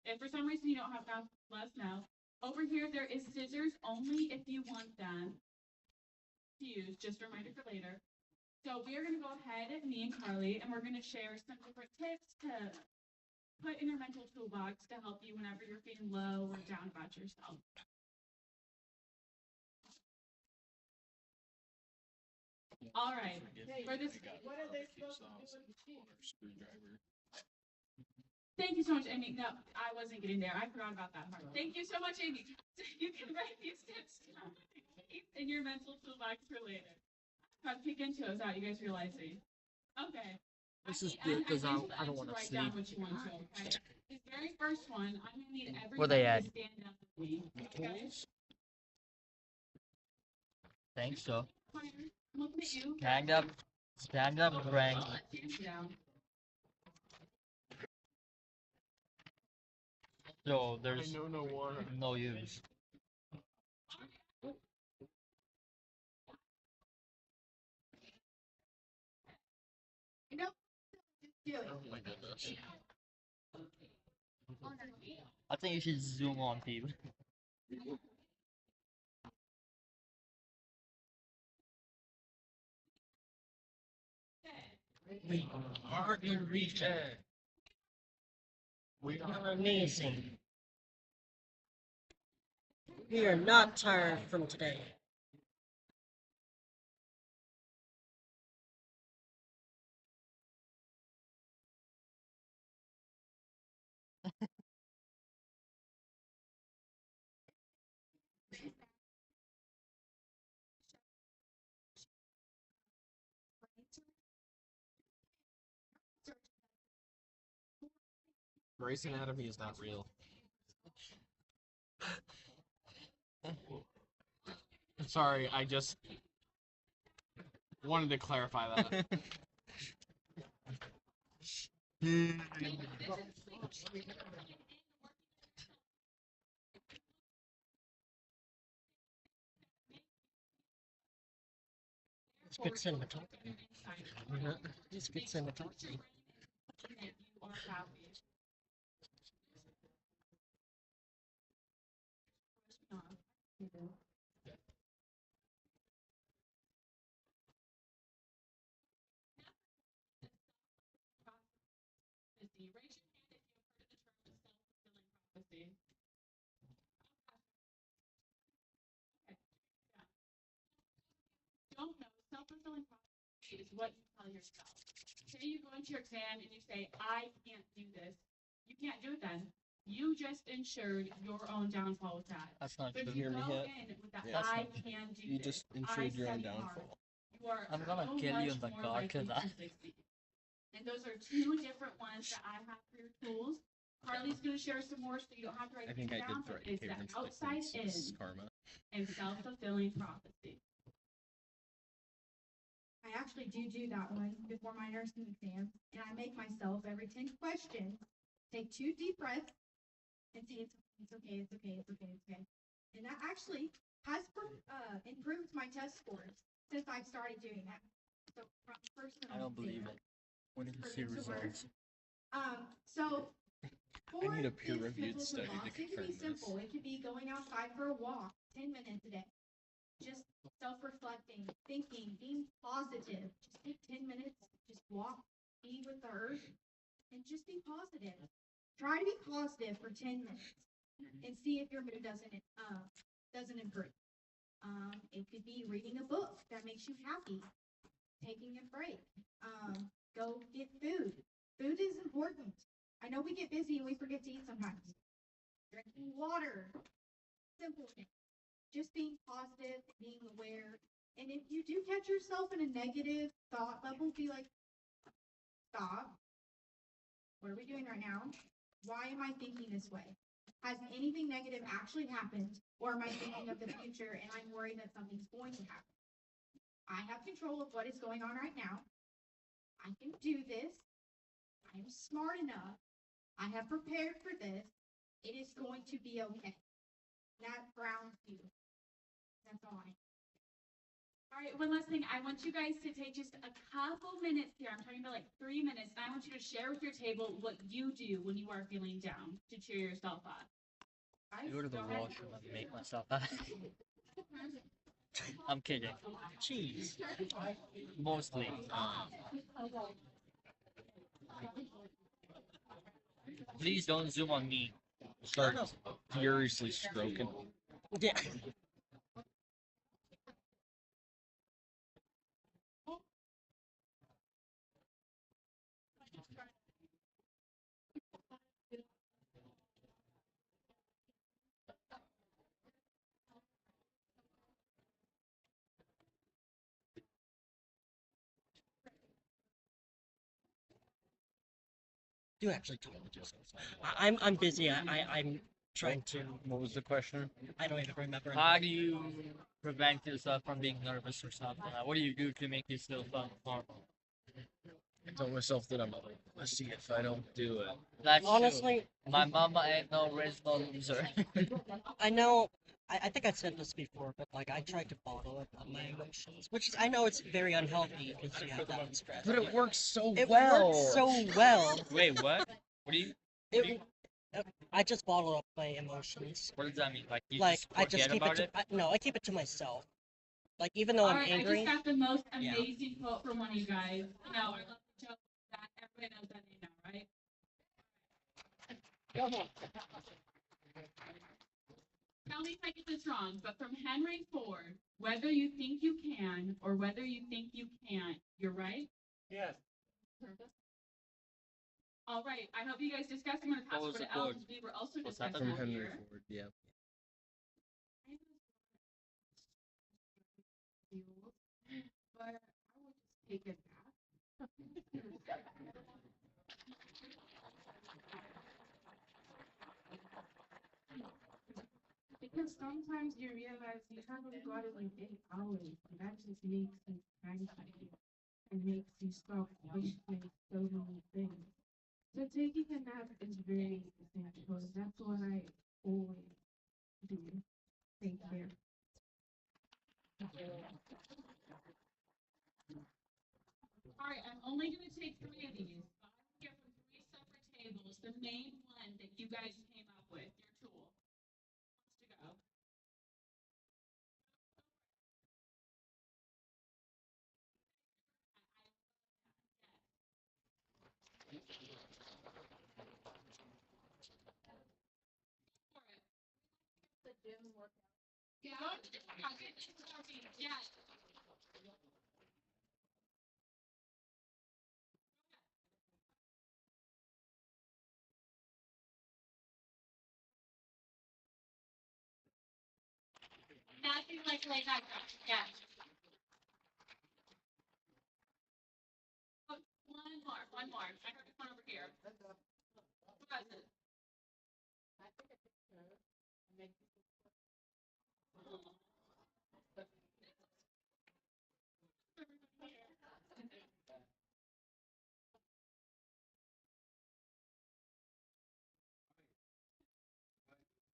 If for some reason you don't have that, let us know. Over here, there is scissors only if you want them to use, just a reminder for later. So we are going to go ahead, me and Carly, and we're going to share some different tips to put in your mental toolbox to help you whenever you're feeling low or down about yourself. All right. For this, what are they supposed to do with the screwdriver? Thank you so much, Amy. No, I wasn't getting there. I forgot about that part. Thank you so much, Amy. You can write these tips down in your mental toolbox for later. Try to peek into it without you guys realizing. Okay. This is good because I don't want to write sleep. down what you want to, okay? This very first one, I'm gonna need Where they everybody at? to stand up with me. Okay? Thanks, so. I'm looking at you. Stand up, Frank. Hands down. So there's no water. no use. You know, do it. Oh my goodness. I think you should zoom on people. We hardly reach it. We are amazing. We are not tired from today. Grey's Anatomy is not real. Sorry, I just wanted to clarify that. fits in the talking. This fits in the talking. That you are happy. Raise your hand if you've heard of the term self-fulfilling prophecy. Okay. Yeah. Don't know, self-fulfilling prophecy is what you tell yourself. Say you go into your exam and you say, I can't do this. You can't do it then. You just ensured your own downfall with that. That's not But good. if you go in with that, Yeah. I can do You this. just ensured your own study hard," downfall. You are I'm gonna so kill you much in the more car likely 'cause to succeed. And those are two different ones that I have for your tools. Carly's going to share some more so you don't have to write I think these I down, did but threaten it's the Cameron's outside fitness in karma. and self-fulfilling prophecy. I actually do that one before my nursing exam, and I make myself every 10 questions take 2 deep breaths and say it's okay, it's okay, it's okay, it's okay. And that actually has improved my test scores since I've started doing that. So from personal I don't believe thing. it. We need to see Proven to work. results. So for need a this peer-reviewed mental study to toolbox, it can be confirm this. simple. It could be going outside for a walk, 10 minutes a day. Just self-reflecting, thinking, being positive. Just take 10 minutes, just walk, be with the earth, and just be positive. Try to be positive for 10 minutes and see if your mood doesn't improve. It could be reading a book that makes you happy, taking a break. Go get food. Food is important. I know we get busy and we forget to eat sometimes. Drinking water, simple things. Just being positive, being aware. And if you do catch yourself in a negative thought level, be like, stop. What are we doing right now? Why am I thinking this way? Has anything negative actually happened? Or am I thinking of the future and I'm worried that something's going to happen? I have control of what is going on right now. I can do this. I am smart enough. I have prepared for this. It is going to be okay. That grounds you. That's all I. All right, one last thing. I want you guys to take just a couple minutes here. I'm talking about like 3 minutes. And I want you to share with your table what you do when you are feeling down to cheer yourself up. Guys, Go to the go ahead. washroom and make myself happy. I'm kidding. Jeez. Mostly. Please don't zoom on me. Start furiously stroking. Yeah. Do actually tell me just. I'm busy. I'm trying to. What was the question? I don't even remember. How do you prevent yourself from being nervous or something? Like, what do you do to make yourself normal? I told myself that I'm let's see if I don't do it. That's Honestly, true. My mama ain't no original loser. I know. I think I said this before, but like I tried to bottle up my emotions, which is, I know it's very unhealthy because you have that much stress. But it works so It well. works so well. Wait, what? What do you? It, I just bottle up my emotions. What does that mean? Like you Like just I just forget keep about it. it? No, I keep it to myself. Like even though All I'm right, angry. I just got the most Yeah. amazing quote from one of you guys. No, I love the joke that everybody knows that name now, right? Tell me if I get this wrong, but from Henry Ford, whether you think you can or whether you think you can't, you're right? Yes. All right, I hope you guys discussed. I'm going to pass What was over the to Elle quote? because we were also What's that discussing From it Henry here. Ford, yeah. But I will just take it back. Because sometimes you realize you haven't got it in 8 hours, and that just makes you cranky and makes you stop questioning so many things. So taking a nap is very essential. That's what I always do. Thank you. All right, I'm only going to take 3 of these. 5 here from 3 separate tables. The main one that you guys came up with, your tool. Wants to go. The gym workout. Yeah. Yeah. Nothing like that. Yeah. Oh, one more. I heard one over here. Who has it?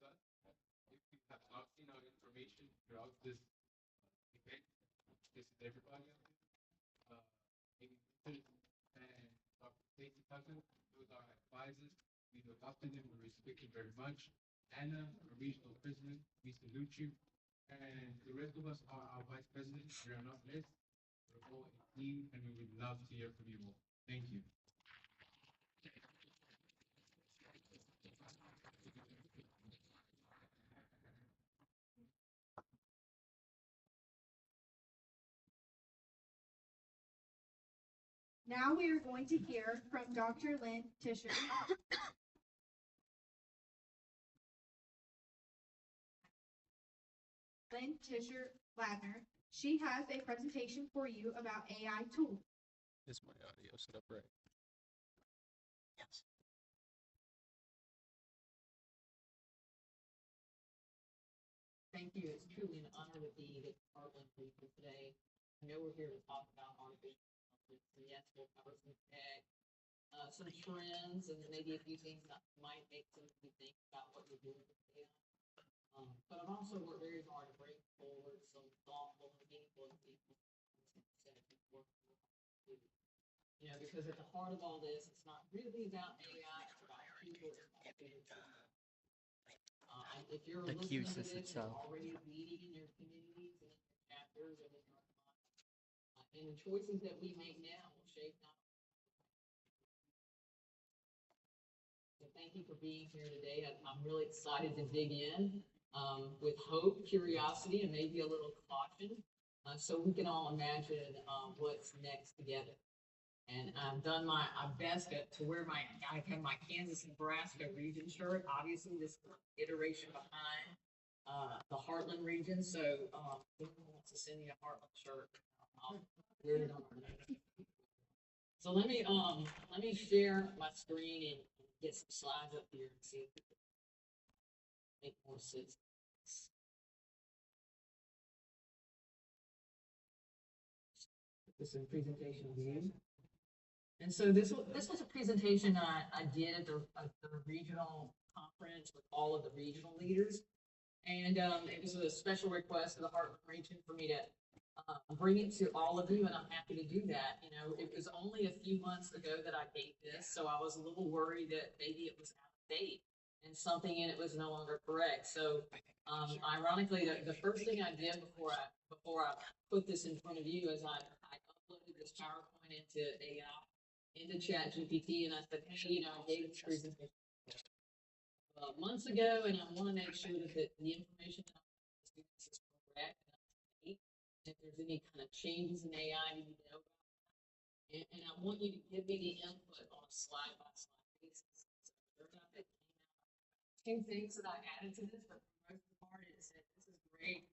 But if you have not seen our information throughout this event, this is everybody out there. Amy Richards and Dr. Stacy Tucker, those are our advisors. We've adopted them, we respect you very much. Anna, our regional president, we salute you. And the rest of us are our vice presidents. We are not less. We're all a team, and we would love to hear from you all. Thank you. Now we are going to hear from Dr. Lynn Tischer. Lynn Tischer Ladner. She has a presentation for you about AI tools. Is my audio set up right? Yes. Thank you. It's truly an honor to be at Heartland for you today. I know we're here to talk about artificial intelligence, and yes, we'll cover some tech, some trends, and maybe a few things that might make some of you think about what you're doing with AI. But I've also worked very hard to bring forward some thoughtful and meaningful people. You know, because at the heart of all this, it's not really about AI, it's about people. It's about people. If you're The listening to QSys this, itself. you're already leading in your communities and in your chapters and in your and the choices that we make now will shape not. So thank you for being here today. I'm really excited to dig in with hope, curiosity, and maybe a little caution, so we can all imagine what's next together. And I've done my best to wear I have my Kansas, Nebraska region shirt. Obviously, this iteration behind the Heartland region. So, if anyone wants to send me a Heartland shirt, I'll wear it on our next. So let me share my screen and get some slides up here and see if it can make more sense. Put this in presentation view. And so this was a presentation I did at the regional conference with all of the regional leaders. And it was a special request of the Heartland region for me to bring it to all of you, and I'm happy to do that. You know, it was only a few months ago that I gave this, so I was a little worried that maybe it was out of date and something in it was no longer correct. So ironically, the first thing I did before I put this in front of you is I uploaded this PowerPoint into ChatGPT, and I said, hey, you know, I gave this presentation months ago, and I want to make sure that the information that I'm giving students is correct and up to date. If there's any kind of changes in AI you need to know about, and I want you to give me the input on a slide by slide basis. So two things that I added to this, but for the most part, it said this is great.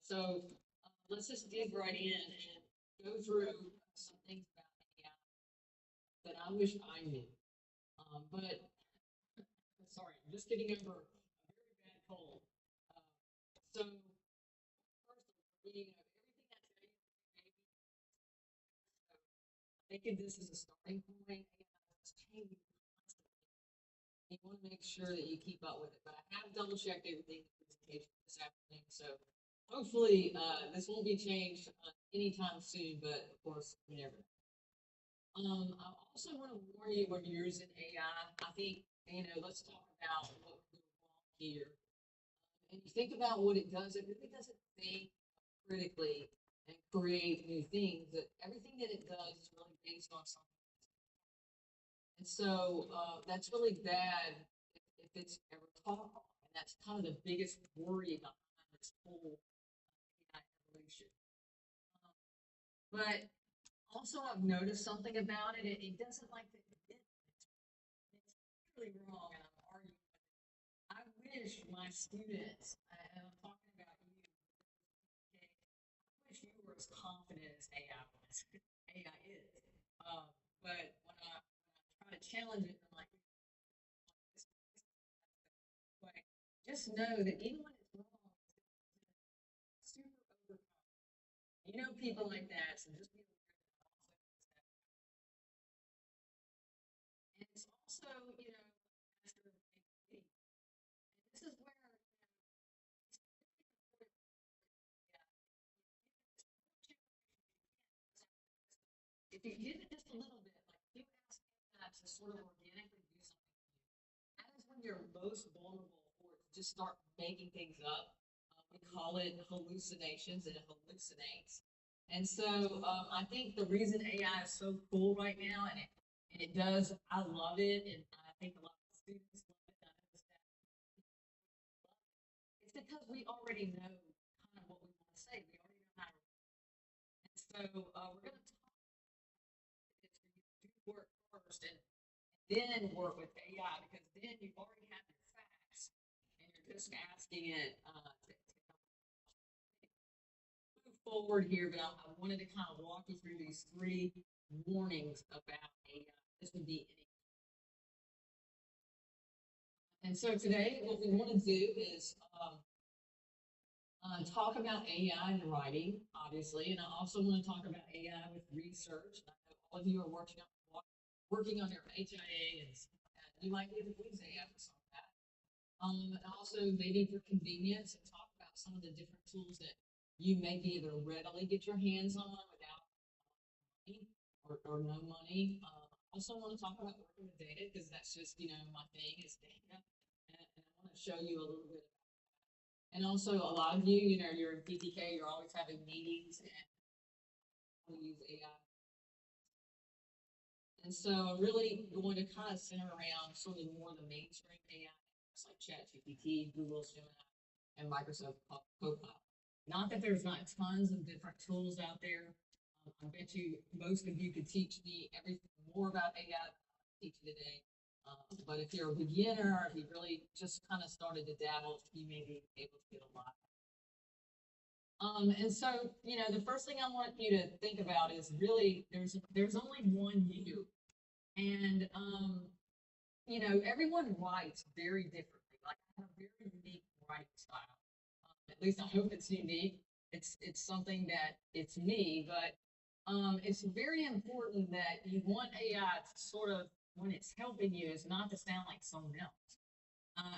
So let's just dig right in and go through some things about AI that I wish I knew. But sorry, I'm just getting over a very bad cold. So first, everything that's ready for baby. So I think this is a starting point. AI is changing constantly. You want to make sure that you keep up with it. But I have double checked everything in the presentation this afternoon, so hopefully this won't be changed anytime soon. But of course, you never know. I also want to warn you when you're using AI. I think, let's talk about what we're doing wrong here. And you think about what it does, it really doesn't think critically and create new things. That everything that it does is really based on something. And so that's really bad if it's ever taught wrong. And that's kind of the biggest worry behind this whole AI evolution. But also, I've noticed something about it. It doesn't like to admit it's really wrong, and I'm arguing with it. I wish my students, and I'm talking about you, okay, I wish you were as confident as AI was. AI is. But when I try to challenge it, I'm like, but just know that even when it's wrong, it's super overcome. You know people like that, so just be aware that also and it's also, master of APD. And this is where, it's really important. Yeah, if you give it just a little bit, like if you ask AI to sort of organically do something for you, that is when you're most vulnerable for it to just start making things up. We call it hallucinations, and it hallucinates. And so I think the reason AI is so cool right now, and it does, I love it, and I think a lot of students love it, and I know the staff love it. It's because we already know kind of what we want to say. We already know how to. And so we're going to talk it's for you to do work first and then work with AI because then you already have your facts and you're just asking it to move forward here. But I wanted to kind of walk you through these 3 warnings about AI. This would be any. And so today, what we want to do is talk about AI in writing, obviously, and I also want to talk about AI with research. I know all of you are working on your HIA, and you might be able to use AI for some of that. And also maybe for convenience, and talk about some of the different tools that you may be able to readily get your hands on without money or no money. Also want to talk about working with data because that's just, my thing is data. And I want to show you a little bit. And also a lot of you, you're in PTK, you're always having meetings and we use AI. And so I'm really going to kind of center around sort of more the mainstream AI, like ChatGPT, Google Gemini, and Microsoft Copilot. Not that there's not tons of different tools out there. I bet you most of you could teach me everything more about AI than I teach you today. But if you're a beginner, or if you really just kind of started to dabble, you may be able to get a lot. And so, the first thing I want you to think about is really there's only one you, and everyone writes very differently. Like I have a very unique writing style. At least I hope it's unique. It's something that it's me, but it's very important that you want AI to sort of, when it's helping you, is not to sound like someone else.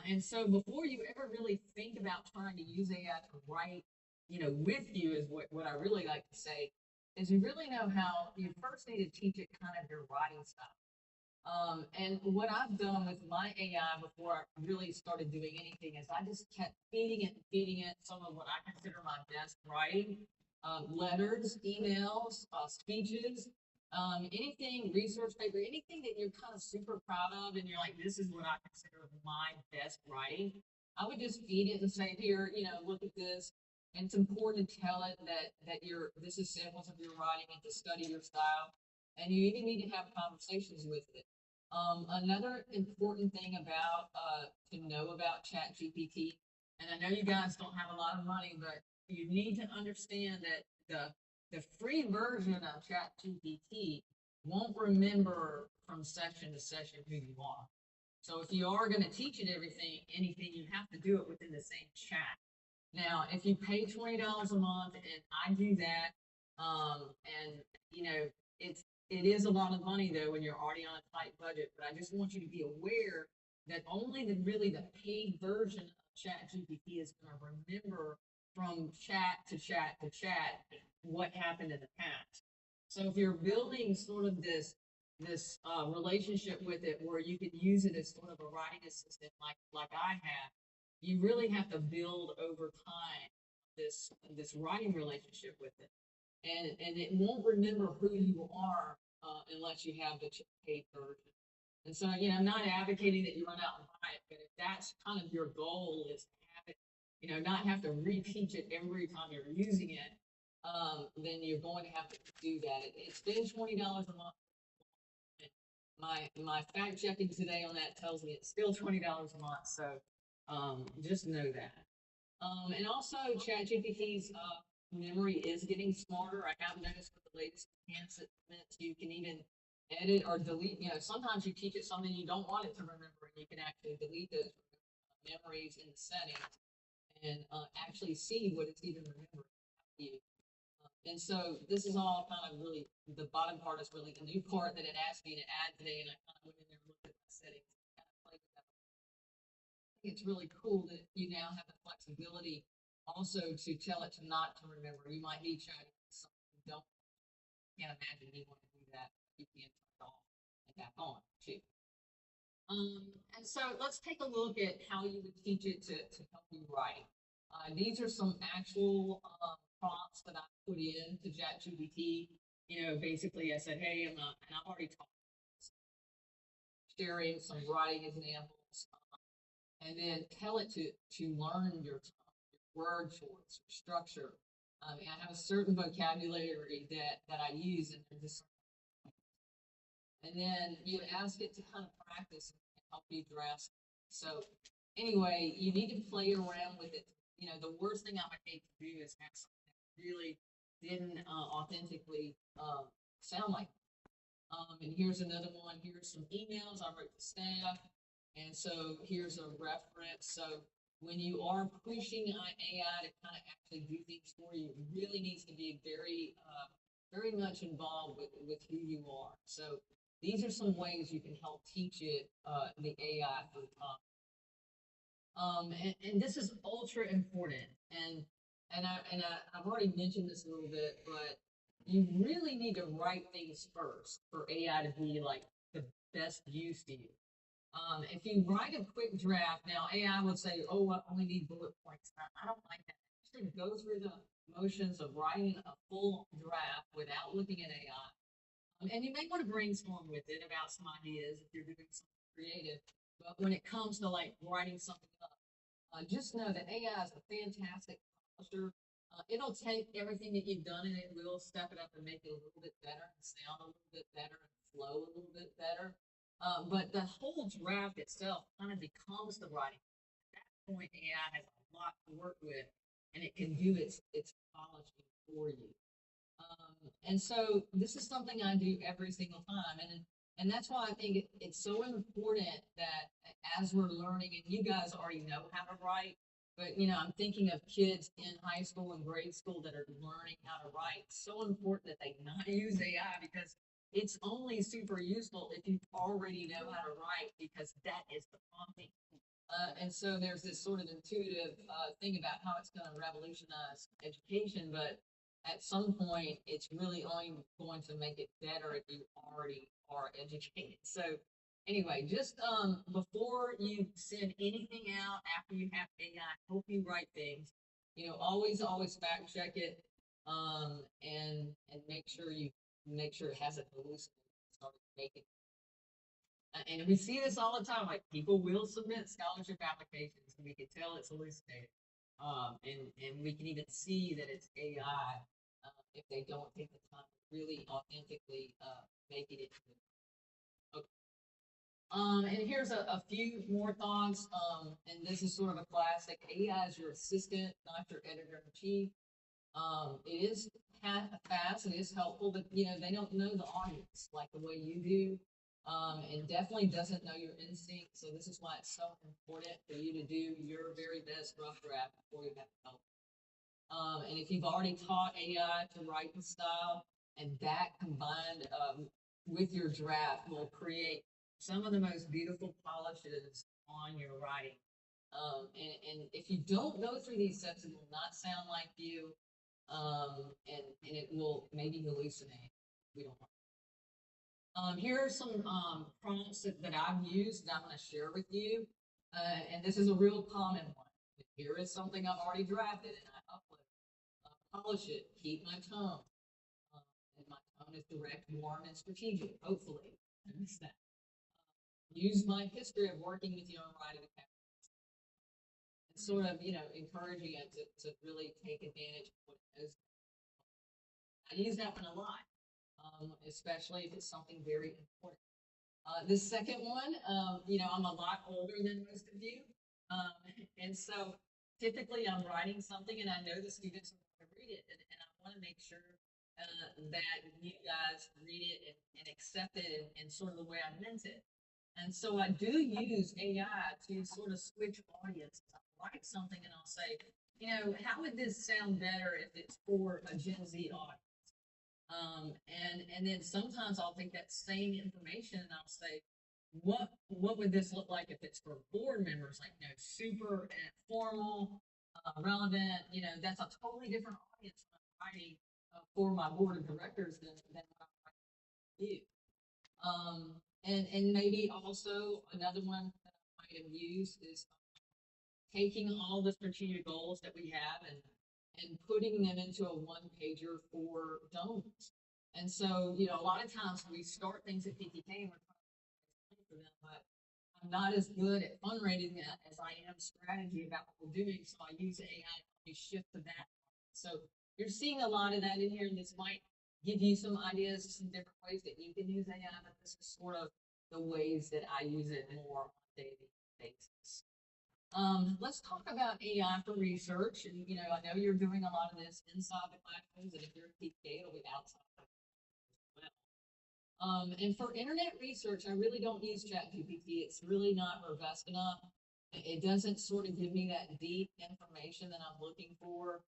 And so before you ever really think about trying to use AI to write, with you is what I really like to say, is you really know how you first need to teach it kind of your writing style. And what I've done with my AI before I really started doing anything is I just kept feeding it some of what I consider my best writing, letters, emails, speeches, anything, research paper, anything that you're kind of super proud of and you're like, this is what I consider my best writing. I would just feed it and say, here, look at this. And it's important to tell it that this is samples of your writing and to study your style. And you even need to have conversations with it. Another important thing about to know about ChatGPT, and I know you guys don't have a lot of money, but you need to understand that the free version of ChatGPT won't remember from session to session who you are. So if you are going to teach it anything, you have to do it within the same chat. Now, if you pay $20 a month, and I do that, and it is a lot of money though when you're already on a tight budget. But I just want you to be aware that only the paid version of ChatGPT is going to remember from chat to chat to chat what happened in the past. So if you're building sort of this this relationship with it where you could use it as sort of a writing assistant like I have. You really have to build over time this writing relationship with it. And it won't remember who you are unless you have the paid version. And so, I'm not advocating that you run out and buy it, but if that's kind of your goal is to have it, not have to reteach it every time you're using it, then you're going to have to do that. It's been $20 a month. My fact checking today on that tells me it's still $20 a month. So just know that. And also ChatGPT's memory is getting smarter. I have noticed with the latest enhancements, you can even edit or delete. Sometimes you teach it something you don't want it to remember, and you can actually delete those memories in the settings and actually see what it's even remembering about you. And so this is all kind of really, the bottom part is really the new part that it asked me to add today, and I kind of went in there and looked at my settings and kind of played with that. I think it's really cool that you now have the flexibility also to tell it to not to remember. You might be chatting with something you can't imagine you want to do that. You can turn it off and back on too. And so let's take a look at how you would teach it to help you write. These are some actual prompts that I put in to ChatGPT. Basically I said, hey, and I've already talked sharing some writing examples, and then tell it to learn your word choice, your structure. I have a certain vocabulary that I use, and then you ask it to kind of practice and help you draft. So anyway, you need to play around with it. The worst thing I would hate to do is have something that really didn't authentically sound like. And here's another one. Here's some emails I wrote to staff. And so here's a reference. So when you are pushing AI to kind of actually do things for you, it really needs to be very, very much involved with who you are. So these are some ways you can help teach it the AI through time. And this is ultra important. I've already mentioned this a little bit, but you really need to write things first for AI to be like the best use to you. If you write a quick draft, now AI would say, oh, I only need bullet points. I don't like that. Actually go through the motions of writing a full draft without looking at AI. And you may want to brainstorm with it about some ideas if you're doing something creative. But when it comes to like writing something up, just know that AI is a fantastic polisher. It'll take everything that you've done and it will step it up and make it a little bit better, and sound a little bit better, and flow a little bit better. But the whole draft itself kind of becomes the writing. At that point, AI has a lot to work with, and it can do its polishing for you. And so this is something I do every single time, and that's why I think it's so important that as we're learning, and you guys already know how to write, but I'm thinking of kids in high school and grade school that are learning how to write. It's so important that they not use AI, because it's only super useful if you already know how to write, because that is the prompting. And so there's this sort of intuitive thing about how it's going to revolutionize education, but at some point, it's really only going to make it better if you already are educated. So anyway, just before you send anything out, after you have AI help you write things, always fact check it, and make sure it hasn't hallucinated, started making. And we see this all the time. Like, people will submit scholarship applications, and we can tell it's hallucinated. And we can even see that it's AI if they don't take the time to really authentically make it into. Okay. And here's a few more thoughts. And this is sort of a classic. AI is your assistant, not your editor-in-chief. It is fast, it is helpful, but they don't know the audience like the way you do. And definitely doesn't know your instinct. So this is why it's so important for you to do your very best rough draft before you have help. And if you've already taught AI to write in style, and that combined with your draft will create some of the most beautiful polishes on your writing. And if you don't go through these steps, it will not sound like you, and it will maybe hallucinate. We don't want. Here are some prompts that I've used that I'm going to share with you. And this is a real common one. Here is something I've already drafted and I upload. Polish it, keep my tone. And my tone is direct, warm, and strategic, hopefully. I miss that. Use my history of working with you on writing a and sort of, encouraging it to really take advantage of what it is. I use that one a lot, especially if it's something very important. The second one, I'm a lot older than most of you. And so typically I'm writing something and I know the students are going to read it. And I want to make sure that you guys read it and accept it in sort of the way I meant it. And so I do use AI to sort of switch audiences. I'll write something and I'll say, how would this sound better if it's for a Gen Z audience? And then sometimes I'll take that same information and I'll say, what would this look like if it's for board members, like, super formal, relevant, that's a totally different audience when I'm writing for my board of directors than what I'm writing for you. And maybe also another one that I might have used is taking all the strategic goals that we have and putting them into a one-pager for donors. And so, a lot of times we start things at PTK and we're trying to for them, but I'm not as good at fundraising as I am strategy about what we're doing. So I use AI to shift to that. So you're seeing a lot of that in here, and this might give you some ideas, some different ways that you can use AI, but this is sort of the ways that I use it more on a daily basis. Let's talk about AI for research. And, I know you're doing a lot of this inside the classrooms, and if you're a PK, it'll be outside as well. And for internet research, I really don't use ChatGPT. It's really not robust enough. It doesn't sort of give me that deep information that I'm looking for.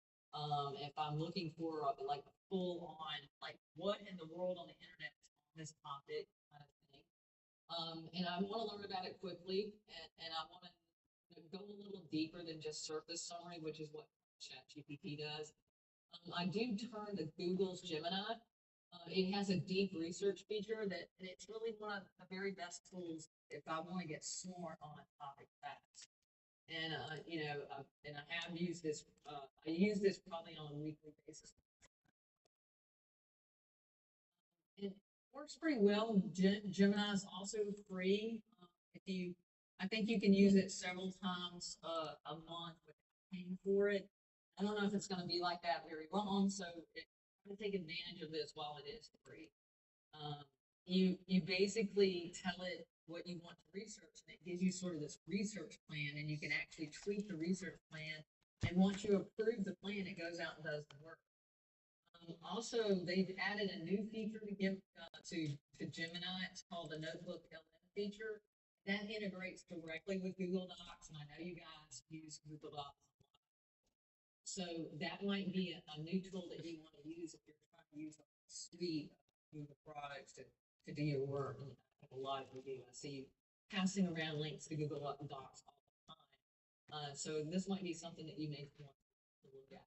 If I'm looking for like a full on, like what in the world on the internet is on this topic kind of thing. And I want to learn about it quickly, and I want to go a little deeper than just surface summary, which is what ChatGPT does. I do turn to Google's Gemini. It has a deep research feature and it's really one of the very best tools if I want to get smart on a topic fast. And and I have used this. I use this probably on a weekly basis. It works pretty well. Gemini is also free. I think you can use it several times a month without paying for it. I don't know if it's going to be like that very long, so I'm going to take advantage of this while it is free. You basically tell it what you want to research, and it gives you sort of this research plan, and you can actually tweak the research plan. And once you approve the plan, it goes out and does the work. Also, they've added a new feature to give to Gemini. It's called the Notebook LM feature. That integrates directly with Google Docs, and I know you guys use Google Docs a lot. So that might be a new tool that you want to use if you're trying to use a suite of Google products to do your work. And a lot of you do. I see you passing around links to Google Docs all the time. So this might be something that you may want to look at.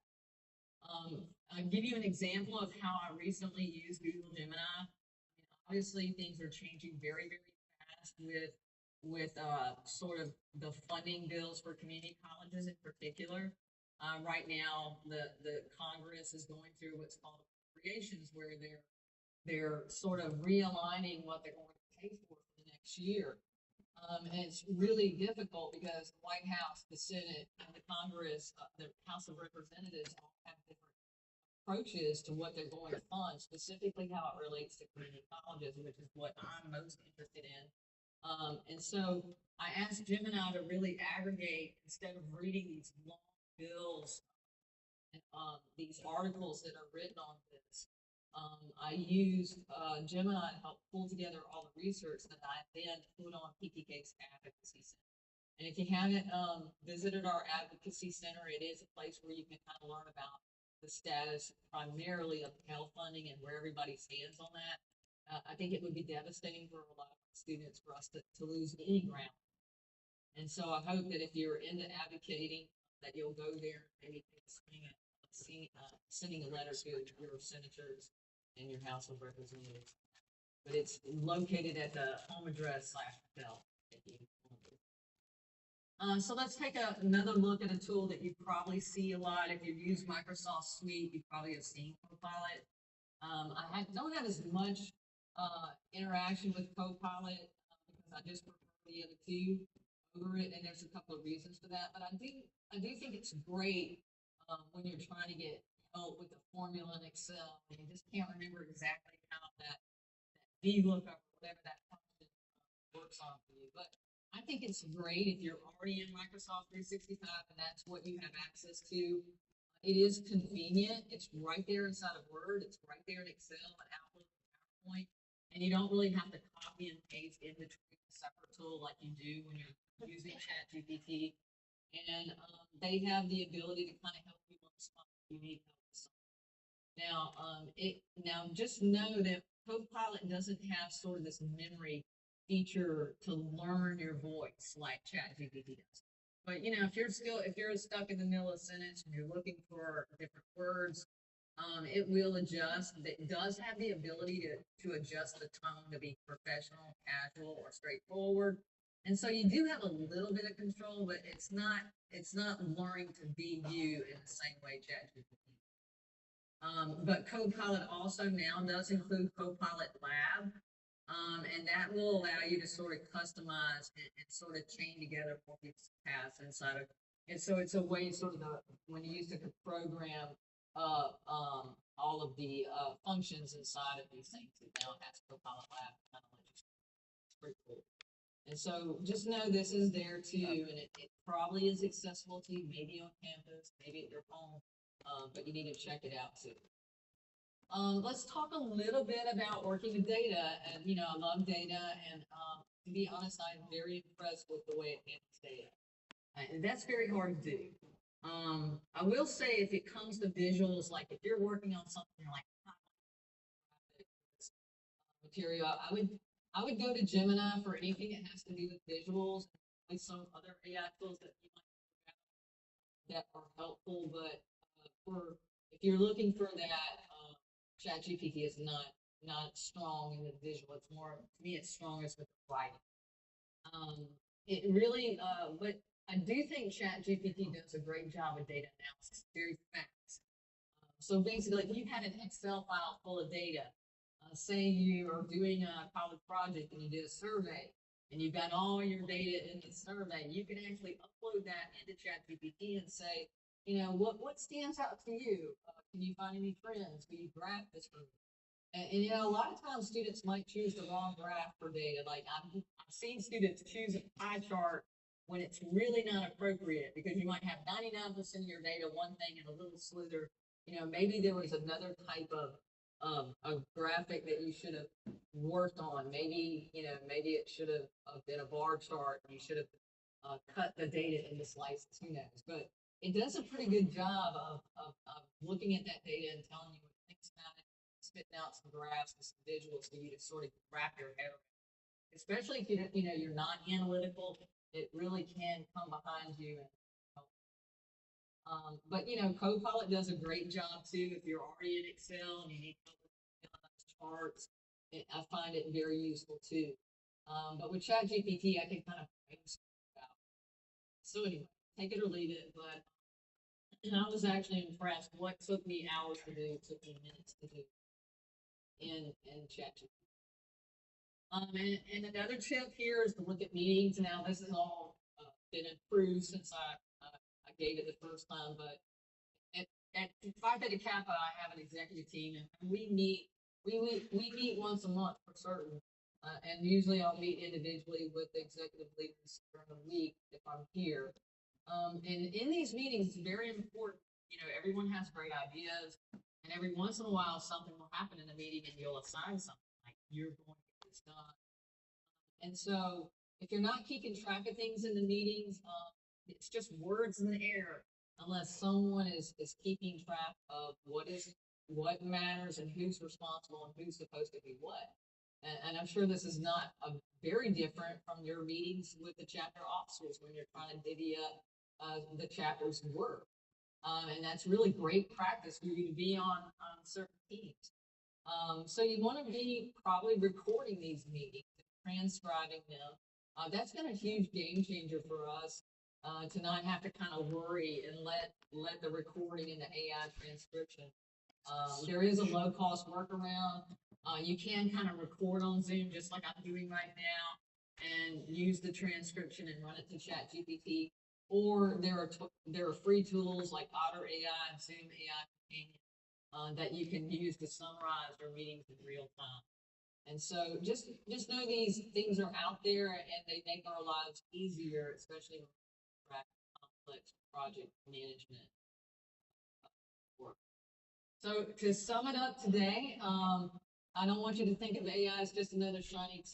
I'll give you an example of how I recently used Google Gemini. I mean, obviously, things are changing very, very fast with sort of the funding bills for community colleges in particular. Right now, the Congress is going through what's called appropriations, where they're sort of realigning what they're going to pay for the next year. And it's really difficult because the White House, the Senate, and the Congress, the House of Representatives all have different approaches to what they're going to fund, specifically how it relates to community colleges, which is what I'm most interested in. And so I asked Gemini to really aggregate, instead of reading these long bills, and these articles that are written on this. I used Gemini to help pull together all the research that I then put on PTK's Advocacy Center. And if you haven't visited our Advocacy Center, it is a place where you can kind of learn about the status primarily of Pell funding and where everybody stands on that. I think it would be devastating for a lot of students for us to lose any ground. And so I hope that if you're into advocating, that you'll go there and maybe sending a letter to your senators and your House of Representatives. but it's located at the home address / hotel. So let's take another look at a tool that you probably see a lot. If you use Microsoft Suite, you probably have seen Copilot. Don't have as much interaction with Copilot because I just prefer the other two over it, and there's a couple of reasons for that. But I do think it's great when you're trying to get help with the formula in Excel and you just can't remember exactly how that VLOOKUP or whatever that function works on for you. But I think it's great if you're already in Microsoft 365 and that's what you have access to. It is convenient. It's right there inside of Word. It's right there in Excel and Outlook and PowerPoint. And you don't really have to copy and paste in between a separate tool like you do when you're using ChatGPT. And they have the ability to kind of help you on the spot if you need help with something. Now just know that Copilot doesn't have sort of this memory feature to learn your voice like ChatGPT does. But you know, if you're stuck in the middle of a sentence and you're looking for different words, it will adjust. It does have the ability to adjust the tone to be professional, casual, or straightforward. And so you do have a little bit of control, but it's not learning to be you in the same way ChatGPT. But Copilot also now does include Copilot Lab. And that will allow you to sort of customize and sort of chain together Morpheus tasks inside of. And so it's a way sort of when you used to program all of the functions inside of these things, it now has Copilot Lab kind of let you. It's pretty cool. And so just know this is there too, and it probably is accessible to you, maybe on campus, maybe at your home, but you need to check it out too. Let's talk a little bit about working with data. And, you know, I love data. And to be honest, I'm very impressed with the way it handles data. And that's very hard to do. I will say if it comes to visuals, like if you're working on something like material, I would go to Gemini for anything that has to do with visuals and some other AI tools that you might that are helpful. But if you're looking for that, ChatGPT is not strong in the visual. It's more, to me, it's strongest with the writing. It really, but I do think ChatGPT does a great job of data analysis, very fast. So basically, if you had an Excel file full of data, say you are doing a college project and you did a survey, and you've got all your data in the survey, you can actually upload that into ChatGPT and say, you know, what stands out to you? Can you find any trends? Can you graph this for me? And you know, a lot of times students might choose the wrong graph for data. Like I've seen students choose a pie chart when it's really not appropriate because you might have 99% of your data one thing and a little slither. You know, maybe there was another type of a graphic that you should have worked on. Maybe, you know, maybe it should have been a bar chart. And you should have cut the data into slices. Who knows? But it does a pretty good job of looking at that data and telling you what it thinks about it, spitting out some graphs and some visuals for you to sort of wrap your head around. Especially if you're not analytical, it really can come behind you and help. But you know, Copilot does a great job too. If you're already in Excel and you need help with charts, I find it very useful too. But with ChatGPT, I can kind of brainstorm about. So anyway, take it or leave it, but and I was actually impressed. What took me hours to do took me minutes to do in ChatGPT. And another tip here is to look at meetings. Now this has all been improved since I gave it the first time, but at Phi Theta Kappa, I have an executive team, and we meet once a month for certain. And usually I'll meet individually with the executive leaders during the week if I'm here. And in these meetings, it's very important. You know, everyone has great ideas, and every once in a while, something will happen in the meeting, and you'll assign something like you're going to get this done. And so, if you're not keeping track of things in the meetings, it's just words in the air unless someone is keeping track of what matters and who's responsible and who's supposed to do what. And I'm sure this is not very different from your meetings with the chapter officers when you're trying to divvy up the chapter's work. And that's really great practice for you to be on certain teams. So you want to be probably recording these meetings, transcribing them. That's been a huge game changer for us, to not have to kind of worry and let the recording and the AI transcription. There is a low cost workaround. You can kind of record on Zoom just like I'm doing right now and use the transcription and run it to ChatGPT. Or there are free tools like Otter AI and Zoom AI Companion that you can use to summarize your meetings in real time. And so just know these things are out there and they make our lives easier, especially when we're at complex project management work. So to sum it up today, I don't want you to think of AI as just another shiny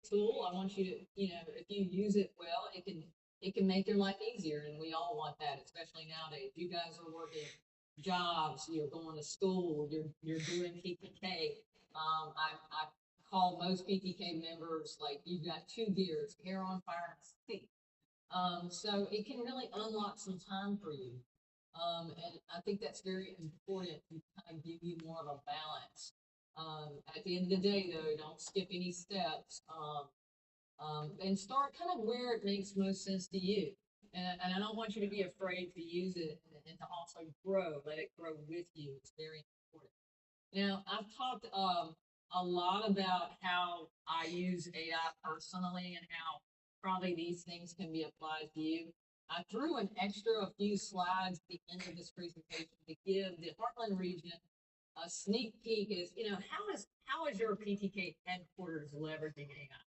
tool. I want you to, if you use it well, it can make your life easier, and we all want that, especially nowadays. You guys are working jobs, you're going to school, you're doing PTK. I call most PTK members like you've got two gears, hair on fire and sleep. So it can really unlock some time for you. And I think that's very important to kind of give you more of a balance. At the end of the day, though, don't skip any steps. And start kind of where it makes most sense to you. And I don't want you to be afraid to use it and to also grow. Let it grow with you. It's very important. Now, I've talked a lot about how I use AI personally and how probably these things can be applied to you. I threw an extra few slides at the end of this presentation to give the Heartland region a sneak peek as, how is your PTK headquarters leveraging AI?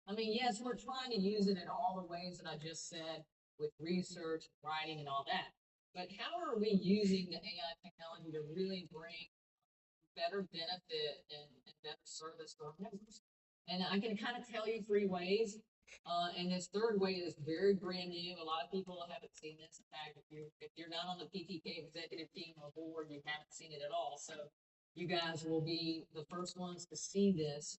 I mean, yes, we're trying to use it in all the ways that I just said with research, writing, and all that. But how are we using the AI technology to really bring better benefit and better service to our members? And I can kind of tell you three ways. And this third way is very brand new. A lot of people haven't seen this. In fact, if you're not on the PTK executive team or board, you haven't seen it at all. So you guys will be the first ones to see this.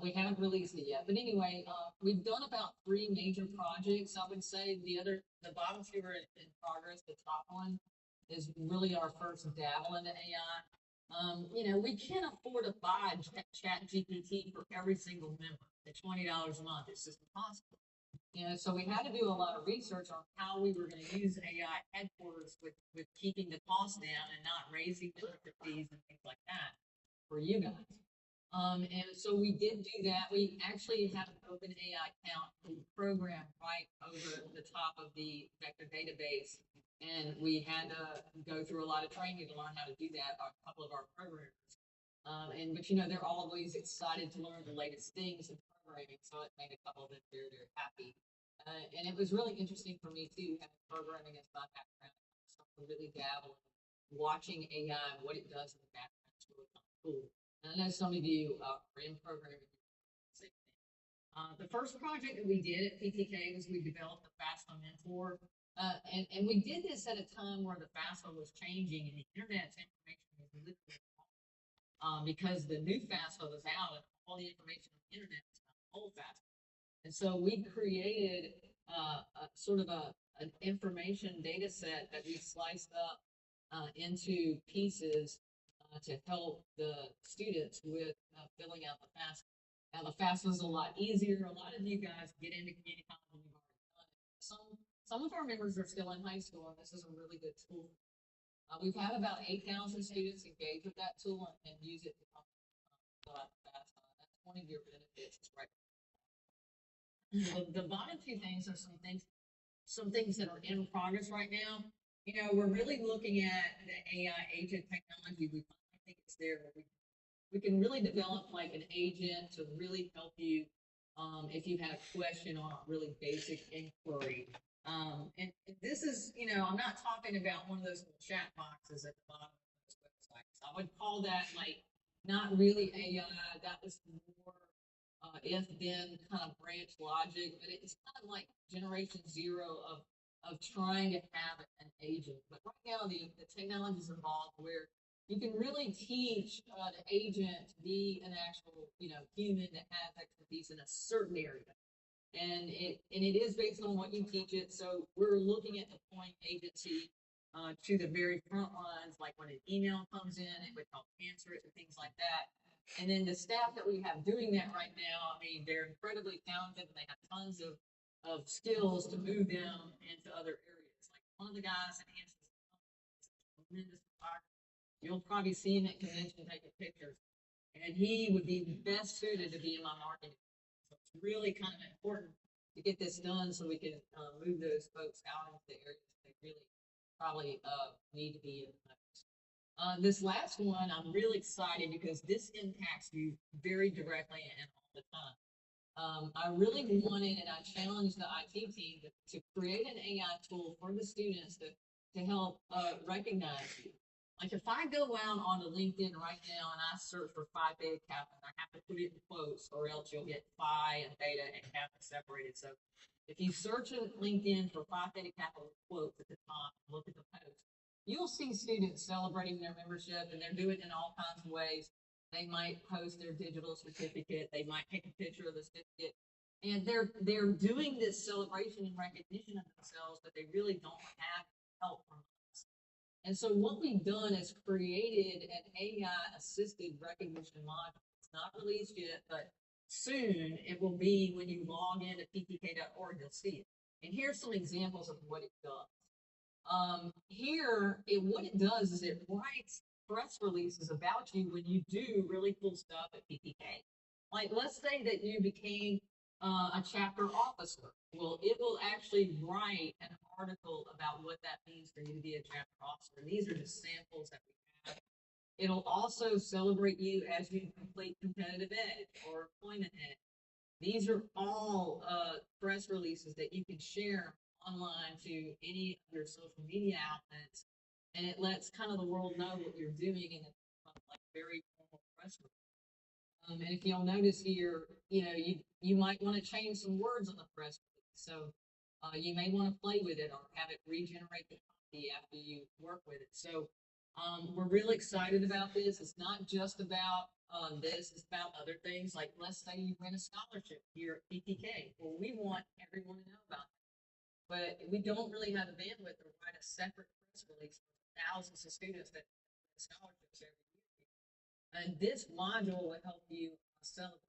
We haven't released it yet, but anyway, we've done about 3 major projects. I would say the bottom two are in progress. The top one is really our first dabble into AI. We can't afford to buy ChatGPT for every single member at $20 a month. It's just impossible. So we had to do a lot of research on how we were going to use AI headquarters with keeping the cost down and not raising the fees and things like that for you guys. And so we did do that. We actually have an open AI account program right over the top of the vector database. And we had to go through a lot of training to learn how to do that, a couple of our programmers. But they're always excited to learn the latest things in programming. So it made a couple of them very, very happy. And it was really interesting for me too, having programming as my background. So I really dabble in watching AI and what it does in the background. It's really kind of cool. And I know some of you are in programming. The first project that we did at PTK was we developed the FAFSA mentor. And we did this at a time where the FAFSA was changing and the internet's information was literally because the new FAFSA was out and all the information on the internet was on old FAFSA. And so we created an information data set that we sliced up into pieces to help the students with filling out the FAFSA. Now the FAFSA is a lot easier. A lot of you guys get into community college and you've already done it. Some of our members are still in high school, and this is a really good tool. We've had about 8,000 students engage with that tool and use it to fill out the FAFSA. That's one of your benefits. It's right. The bottom two things are some things that are in progress right now. We're really looking at the AI agent technology. I think it's there. We can really develop like an agent to really help you if you had a question on a really basic inquiry. And this is, I'm not talking about one of those little chat boxes at the bottom of those websites. I would call that like not really AI. That was more if-then kind of branch logic, but it's kind of like generation zero of trying to have an agent. But right now, the technology is involved where you can really teach the agent to be an actual, human that has expertise in a certain area. And it is based on what you teach it. So we're looking at deploying agency to the very front lines, like when an email comes in, it would help answer it and things like that. And then the staff that we have doing that right now, I mean, they're incredibly talented and they have tons of skills to move them into other areas. Like one of the guys that answers the phone is a tremendous photographer. You'll probably see him at convention taking pictures. And he would be best suited to be in my marketing. So it's really kind of important to get this done so we can move those folks out into the areas they really probably need to be in. This last one, I'm really excited because this impacts you very directly and all the time. I really wanted and I challenged the IT team to create an AI tool for the students to help recognize you. Like if I go out onto LinkedIn right now and I search for Phi Beta Kappa, I have to put it in quotes or else you'll get Phi and Beta and Kappa separated. So if you search on LinkedIn for Phi Beta Kappa with quotes at the top, look at the post, you'll see students celebrating their membership and they're doing it in all kinds of ways. They might post their digital certificate. They might take a picture of the certificate. And they're doing this celebration and recognition of themselves, but they really don't have help from us. And so what we've done is created an AI-assisted recognition module. It's not released yet, but soon it will be. When you log in to ptk.org, you'll see it. And here's some examples of what it does. What it does is it writes press releases about you when you do really cool stuff at PTK. Like, let's say that you became a chapter officer. Well, it will actually write an article about what that means for you to be a chapter officer. These are just samples that we have. It'll also celebrate you as you complete competitive edge or employment edge. These are all press releases that you can share online to any of your social media outlets, and it lets kind of the world know what you're doing in a like very formal press release. And if you'll notice here, you might want to change some words on the press release, so you may want to play with it or have it regenerate the copy after you work with it. So we're really excited about this. It's not just about this, it's about other things. Like, let's say you win a scholarship here at PTK. Well, we want everyone to know about it, but we don't really have the bandwidth to write a separate press release for thousands of students that win scholarships every year. And this module will help you celebrate.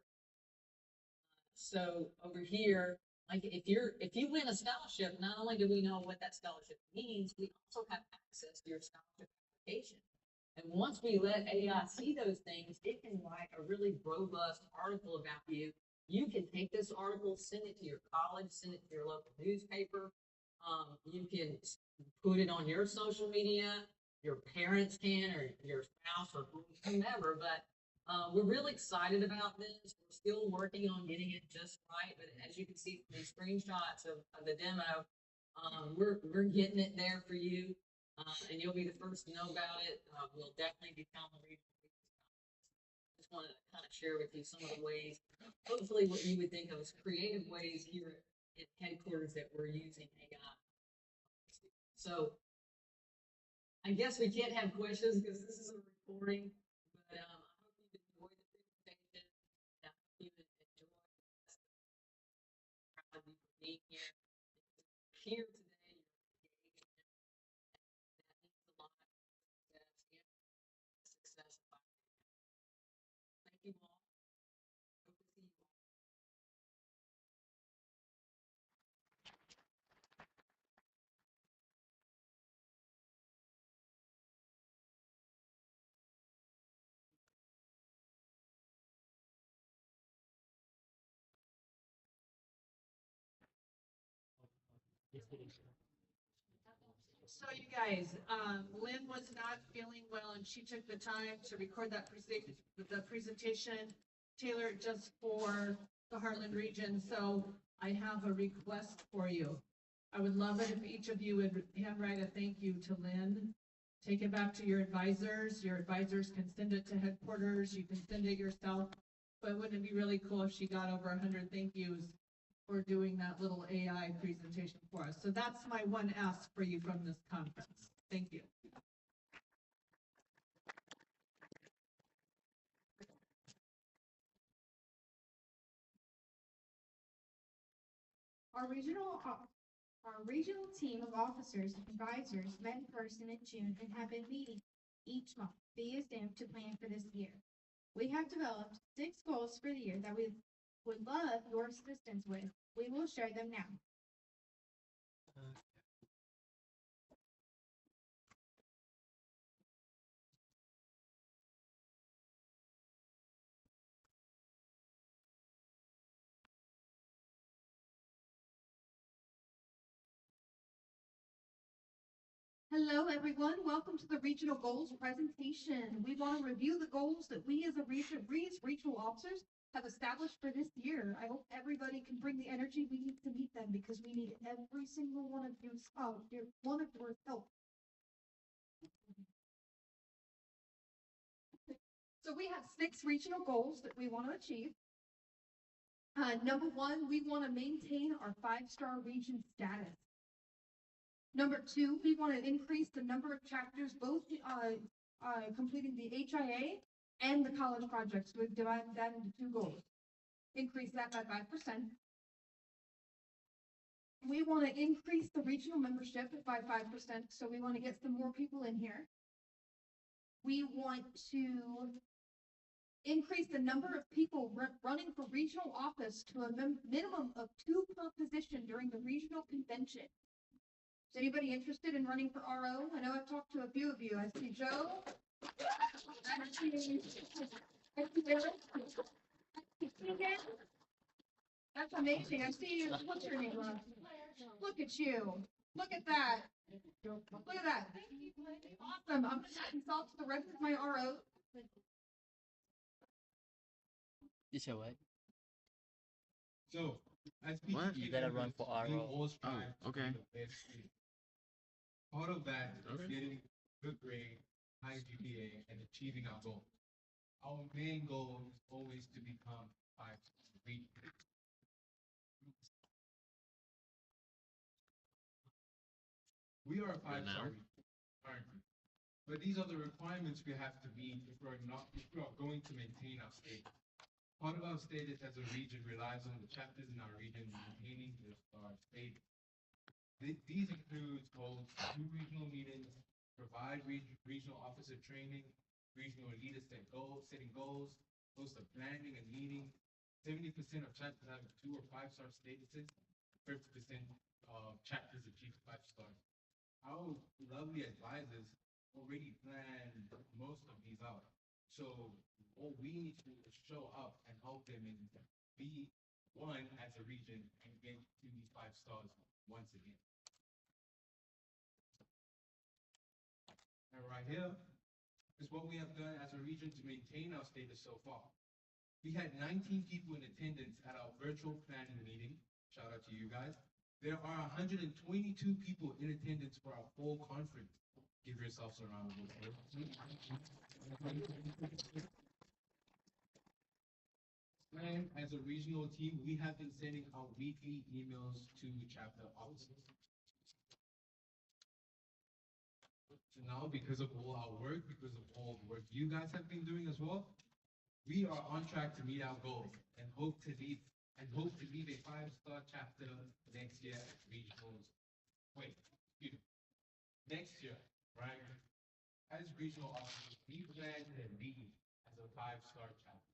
So over here, like if you win a scholarship, not only do we know what that scholarship means, we also have access to your scholarship application. And once we let AI see those things, it can write a really robust article about you. You can take this article, send it to your college, send it to your local newspaper. You can put it on your social media. Your parents can, or your spouse, or whomever. But we're really excited about this. We're still working on getting it just right. But as you can see from these screenshots of the demo, we're getting it there for you. And you'll be the first to know about it. We'll definitely be telling the regional leaders about it. Just wanted to kind of share with you some of the ways, hopefully what you would think of as creative ways here at headquarters that we're using AI. So I guess we can't have questions because this is a recording, but I hope you've enjoyed the presentation. I hope you've enjoyed proud of you for being here. Here today. Thank you all. Hope to see you all. So you guys, Lynn was not feeling well and she took the time to record that presentation tailored just for the Heartland region. So I have a request for you. I would love it if each of you would handwrite a thank you to Lynn. Take it back to your advisors. Your advisors can send it to headquarters. You can send it yourself. But wouldn't it be really cool if she got over 100 thank yous for doing that little AI presentation for us? So that's my one ask for you from this conference. Thank you. Our regional Our regional team of officers and advisors met in person in June and have been meeting each month via Zoom to plan for this year. We have developed 6 goals for the year that we would love your assistance with. We will share them now. Hello, everyone. Welcome to the regional goals presentation. We want to review the goals that we as regional officers have established for this year. I hope everybody can bring the energy we need to meet them because we need every single one of you, one of your help. So we have 6 regional goals that we want to achieve. Number 1, we want to maintain our 5-star region status. Number 2, we want to increase the number of chapters, both completing the HIA and the college projects. We've divided that into 2 goals. Increase that by 5%. We want to increase the regional membership by 5%, so we want to get some more people in here. We want to increase the number of people running for regional office to a minimum of 2 per position during the regional convention. Is anybody interested in running for RO? I know I've talked to a few of you. I see Joe. I see Eric. I see Keegan. That's amazing. I see you. What's your name? Look at you. Look at that. Look at that. Awesome. I'm going to consult the rest of my RO. You said what? So, as What? PTK You gotta run members, for we RO. all strive to okay. be the best student. Part of that is getting good grade, high GPA, and achieving our goals. Our main goal is always to become 5-star region. We are a 5-star region currently, but these are the requirements we have to meet if we are going to maintain our status. Part of our status as a region relies on the chapters in our region maintaining our status. These include hold 2 regional meetings, provide regional officer training, regional leaders setting goals, host a planning and meeting. 70% of chapters have 2 or 5-star statuses. 30% of chapters achieve 5 stars. Our lovely advisors already planned most of these out. So all we need to do is show up and help them and be one as a region and get to these 5 stars once again. And right here is what we have done as a region to maintain our status so far. We had 19 people in attendance at our virtual planning meeting. Shout out to you guys. There are 122 people in attendance for our full conference. Give yourselves a round of applause. And as a regional team, we have been sending out weekly emails to chapter offices. So now, because of all our work, because of all the work you guys have been doing as well, we are on track to meet our goals and hope to lead a 5-star chapter next year at regionals. Wait, excuse me. Next year, right? As regional officers, we plan to lead as a 5-star chapter.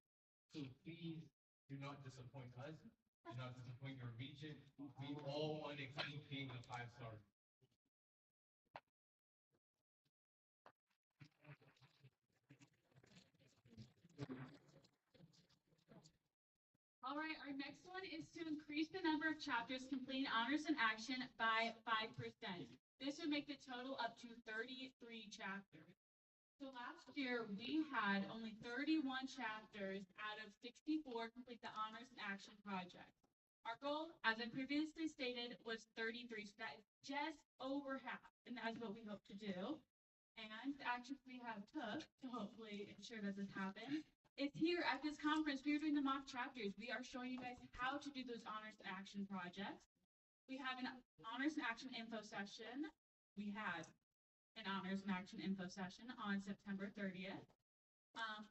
So please do not disappoint us. Do not disappoint your region. We all want to maintain the 5-star. All right, our next one is to increase the number of chapters completing honors and action by 5%. This would make the total up to 33 chapters. So last year, we had only 31 chapters out of 64 complete the honors and action project. Our goal, as I previously stated, was 33, so that is just over half, and that's what we hope to do. And the actions we have took to hopefully ensure that this happens is here at this conference. We are doing the mock chapters. We are showing you guys how to do those honors and action projects. We have an honors and action info session. We had an honors and action info session on September 30th.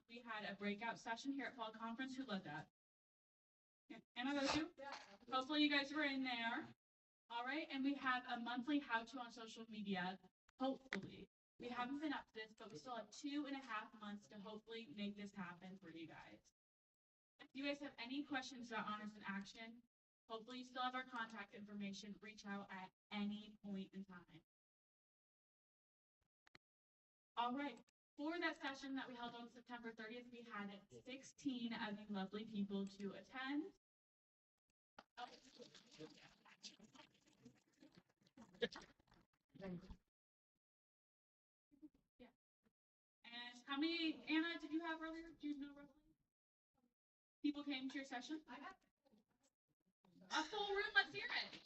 We had a breakout session here at Fall Conference. Who led that? Am I those two? Hopefully you guys were in there. All right, and we have a monthly how-to on social media, hopefully. We haven't been up to this, but we still have 2.5 months to hopefully make this happen for you guys. If you guys have any questions about honors in action, hopefully you still have our contact information. Reach out at any point in time. All right, for that session that we held on September 30th, we had 16 of you lovely people to attend. Oh. Yeah. And how many, Anna, did you have earlier? Do you know roughly? People came to your session? A full room, let's hear it.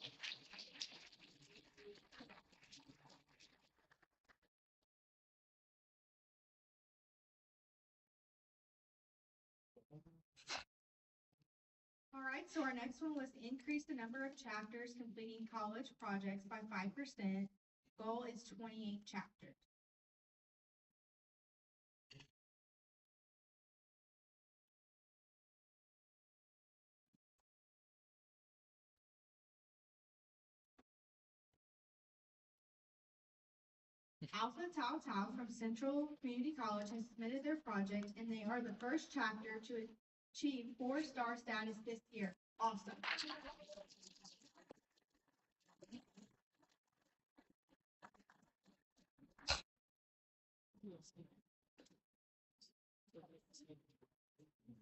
All right, so our next one was increase the number of chapters completing college projects by 5%. Goal is 28 chapters. Alpha Tau Tau from Central Community College has submitted their project, and they are the first chapter to achieve 4-star status this year. Awesome.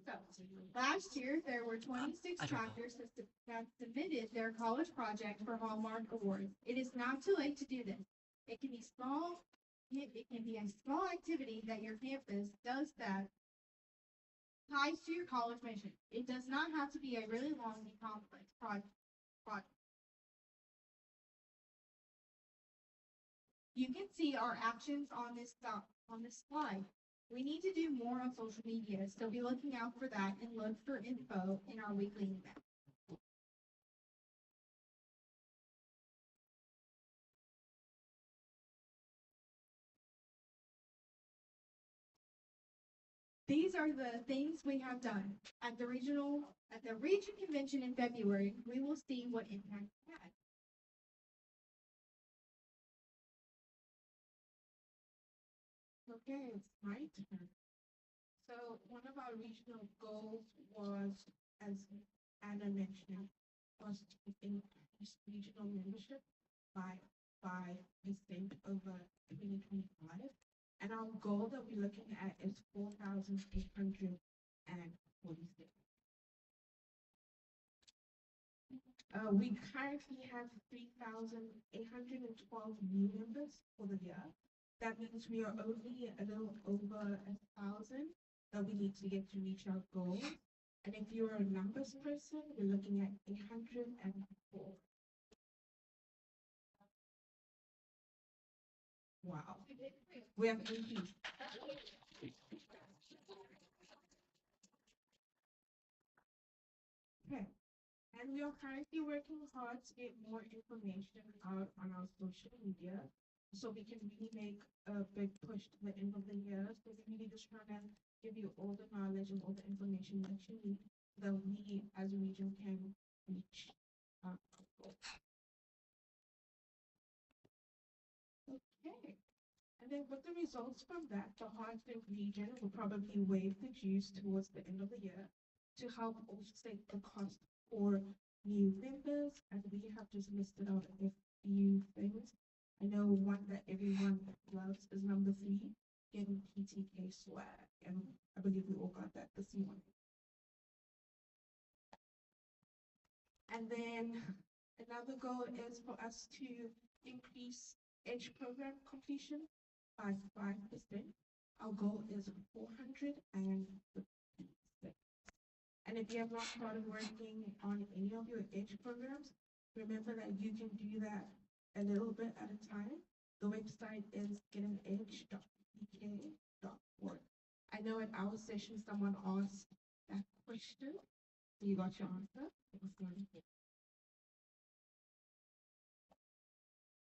So, last year, there were 26 chapters that submitted their college project for Hallmark Awards. It is not too late to do this. It can be small. It can be a small activity that your campus does that ties to your college mission. It does not have to be a really long and complex project. You can see our actions on this slide. We need to do more on social media, so be looking out for that and look for info in our weekly email. These are the things we have done. At the region convention in February, we will see what impact it had. Okay, it's my turn. So one of our regional goals was, as Anna mentioned, was to increase regional membership by 5% over 2025. And our goal that we're looking at is 4,846. We currently have 3,812 new members for the year. That means we are only a little over 1,000 that we need to get to reach our goal. And if you're a numbers person, we're looking at 804. Wow. We have increased. Okay. And we are currently working hard to get more information out on our social media so we can really make a big push to the end of the year. So we're really just trying to give you all the knowledge and all the information that you need so that we as a region can reach our goal. Okay. And then with the results from that, the Heartland region will probably waive the dues towards the end of the year to help offset the cost for new members. And we have just listed out a few things. I know one that everyone loves is number 3, getting PTK swag. And I believe we all got that this morning. And then another goal is for us to increase EDGE program completion by 5%. Our goal is 456. And if you have not started working on any of your EDGE programs, remember that you can do that a little bit at a time. The website is getanedge.ptk.org. I know at our session someone asked that question, so you got your answer.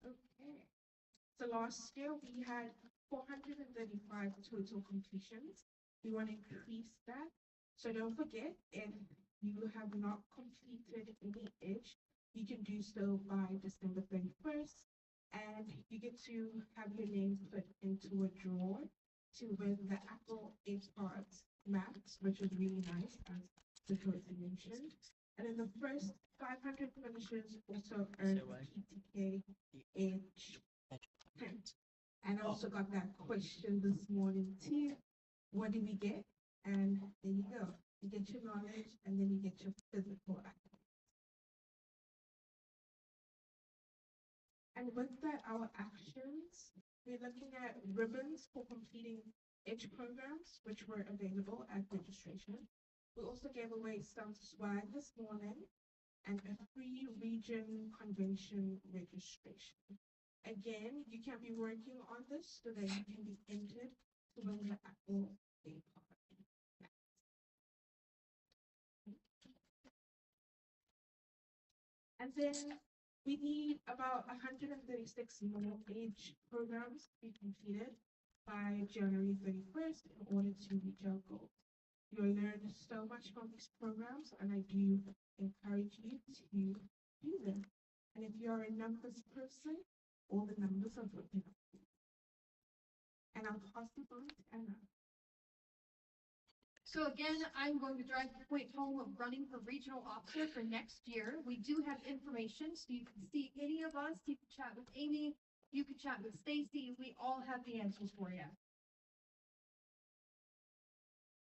Okay. So last year we had 435 total completions. We want to increase that. So don't forget, if you have not completed any EDGE, You can do so by December 31st, and you get to have your names put into a drawer to win the Apple AirPods Max, which is really nice, as Dakota mentioned. And then the first 500 finishers also earn a PTK Edge pen. And I also got that question this morning too. What do we get? And there you go. You get your knowledge, and then you get your physical activity. And with that, our actions, we're looking at ribbons for completing Edge programs, which were available at registration. We also gave away some swag this morning and a free region convention registration. Again, you can be working on this so that you can be entered to win the Apple AirPod. And then we need about 136 more age programs to be completed by January 31st in order to reach our goal. You'll learn so much from these programs, and I do encourage you to do them. And if you're a numbers person, all the numbers are written up. And I'll pass it on to Anna. So again, I'm going to drive the point home of running for regional officer for next year. We do have information, so you can see any of us. You can chat with Amy, you can chat with Stacy. We all have the answers for you.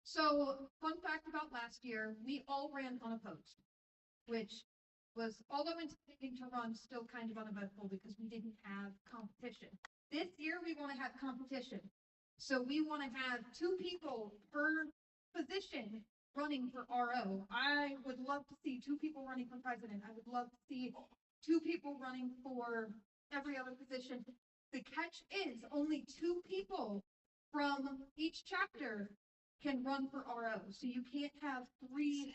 So, fun fact about last year, we all ran unopposed, which was, although intending to run, still kind of uneventful because we didn't have competition. This year, we want to have competition. So we want to have 2 people per position running for RO. I would love to see 2 people running for president. I would love to see 2 people running for every other position. The catch is only 2 people from each chapter can run for RO. So you can't have 3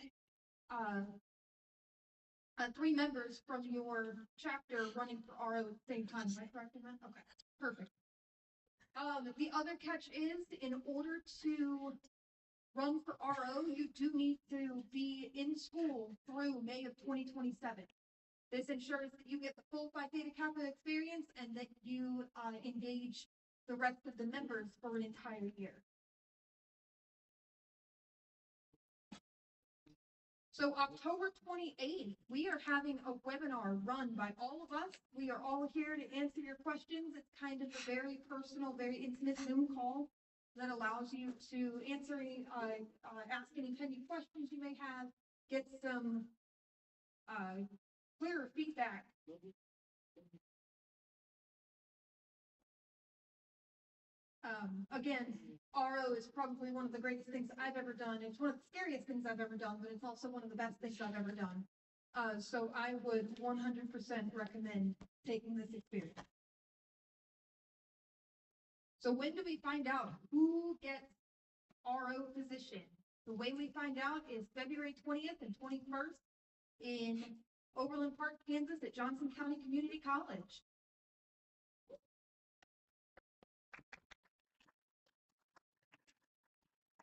members from your chapter running for RO at the same time. Am I correct in that? Okay, perfect. The other catch is, in order to run for RO, you do need to be in school through May of 2027. This ensures that you get the full Phi Theta Kappa experience and that you engage the rest of the members for an entire year. So October 28th, we are having a webinar run by all of us. We are all here to answer your questions. It's kind of a very personal, very intimate Zoom call that allows you to answer, ask any pending questions you may have, get some clearer feedback. Again, RO is probably one of the greatest things I've ever done. It's one of the scariest things I've ever done, but it's also one of the best things I've ever done. So I would 100% recommend taking this experience. So when do we find out who gets RO position? The way we find out is February 20th and 21st in Overland Park, Kansas at Johnson County Community College.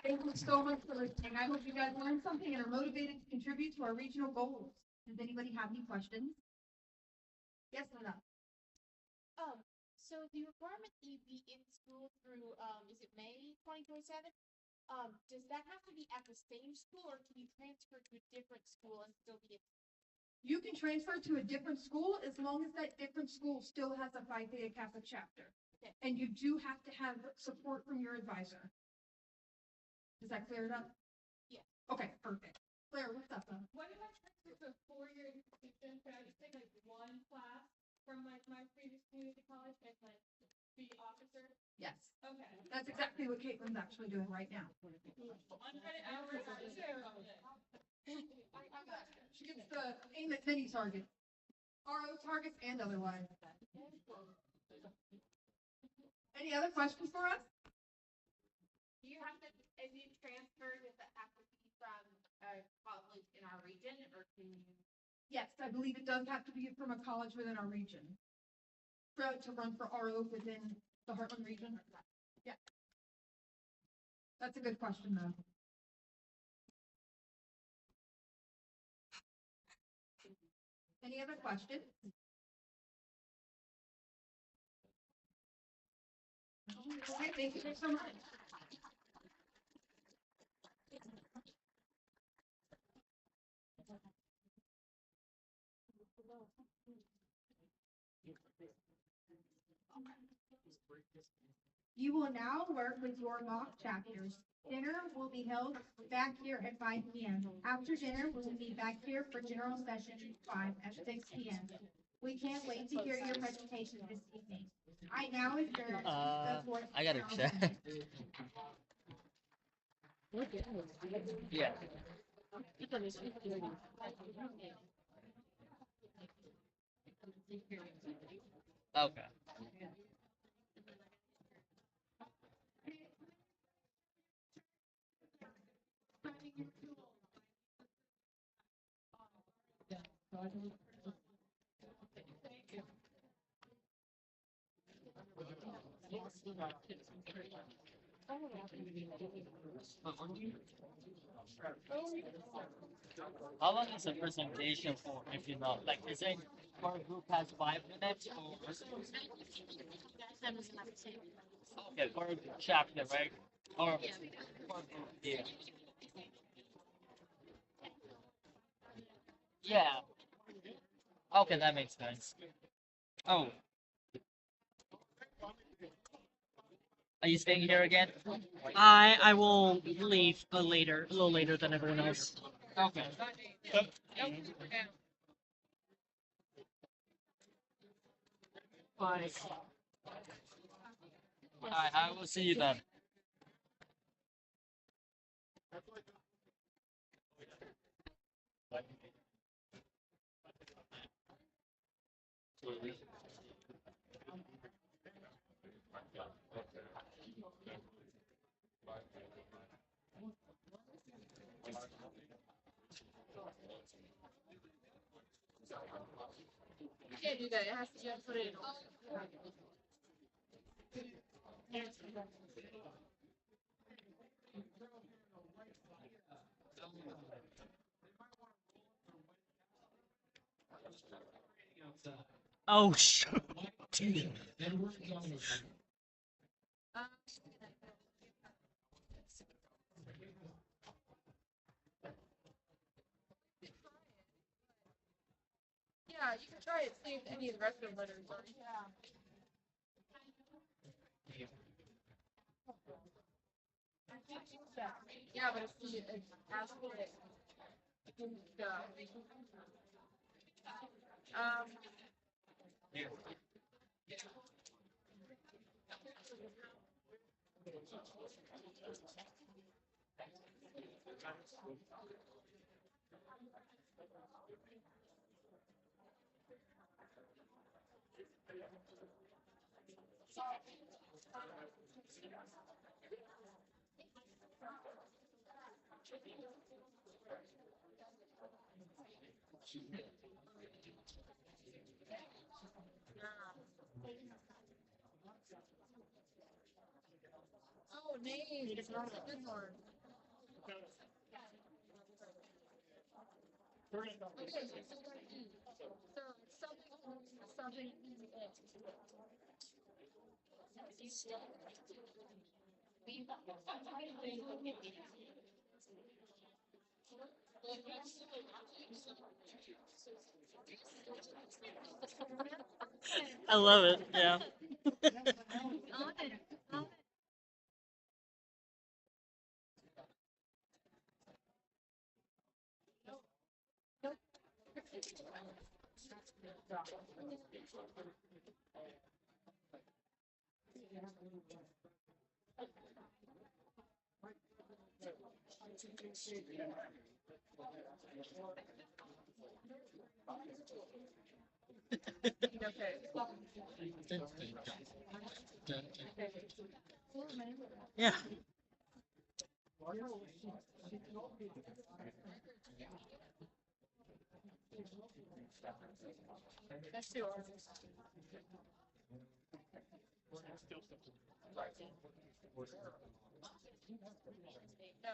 Thank you so much for listening. I hope you guys learned something and are motivated to contribute to our regional goals. Does anybody have any questions? Yes, Lena. So the requirement that you be in school through, is it May 2027? Does that have to be at the same school, or can you transfer to a different school and still be in? You can transfer to a different school as long as that different school still has a Phi Theta Kappa chapter. Okay. And you do have to have support from your advisor. Does that clear it up? Yeah. Okay, perfect. Claire, what's up? What if I transfer to a 4-year institution? Can I just take like one class from like my previous community college and like be officer? Yes. Okay. That's exactly what Caitlin's actually doing right now. Uncredit hours too. She gets to aim at many targets. RO targets and otherwise. Any other questions for us? Do you have to, is it transferred, does it have to be from a college in our region, or can you? Yes, I believe it does have to be from a college within our region. To run for RO within the Heartland region. Yeah. That's a good question, though. Any other questions? Okay, thank you so much. You will now work with your mock chapters. Dinner will be held back here at 5 p.m. After dinner, we will be back here for general session 5 at 6 p.m. We can't wait to hear your presentation this evening. I now adjourn the fourth. I gotta general check. session. Yeah. Okay. How long is the presentation for, if you know? Like, is it per group has 5 minutes or? Okay, per chapter, right? Or per group, yeah. Yeah. Okay, that makes sense. Oh, are you staying here again? I will leave later, a little later than everyone else. Okay. Bye. I will see you then. You can't do that. It has to, you have to put it in. Oh shoot. Yeah, you can try it, see if any of the rest of the letters are. Yeah, but if you ask for it, um, oh, name. That's a good one. Okay, so you got E. So something I love it. Yeah. Yeah. That's too hard. No.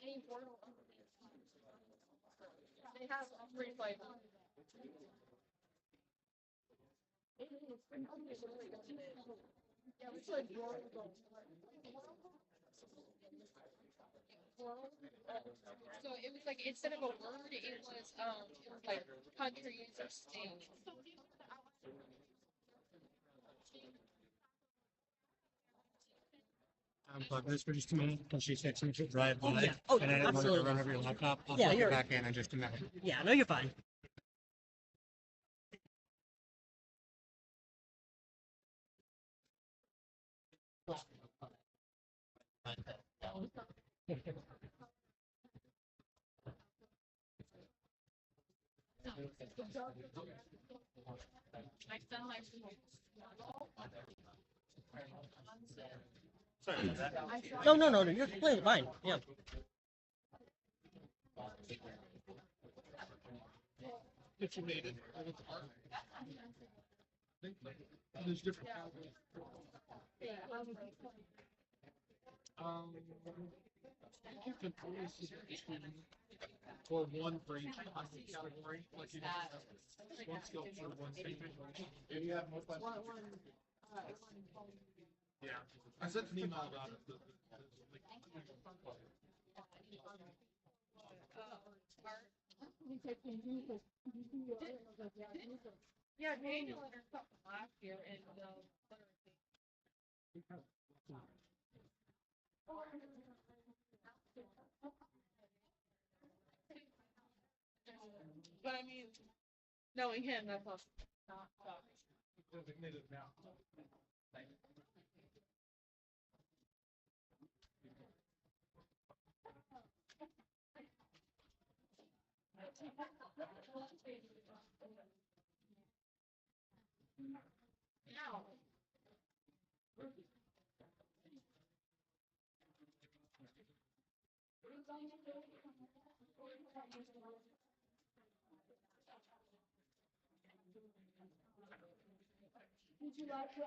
Any portal. They have free flight. Yeah, it's like so it was like instead of a word, it was like countries or states. Unplug this for just a minute because she said something should drive by. Yeah. Oh, and I didn't want to absolutely. run over your laptop. I'll Yeah, plug you're it back in just a minute. Yeah, no, you're fine. I sound like Sorry about that. No, you're completely fine. Yeah. If you made it. There's different. You can always for one for each category, like you have one skill for one statement. If you have more yeah, I sent an email about it. yeah, Daniel or something last year in but I mean, knowing him, that's all. Designated now. Would you like to?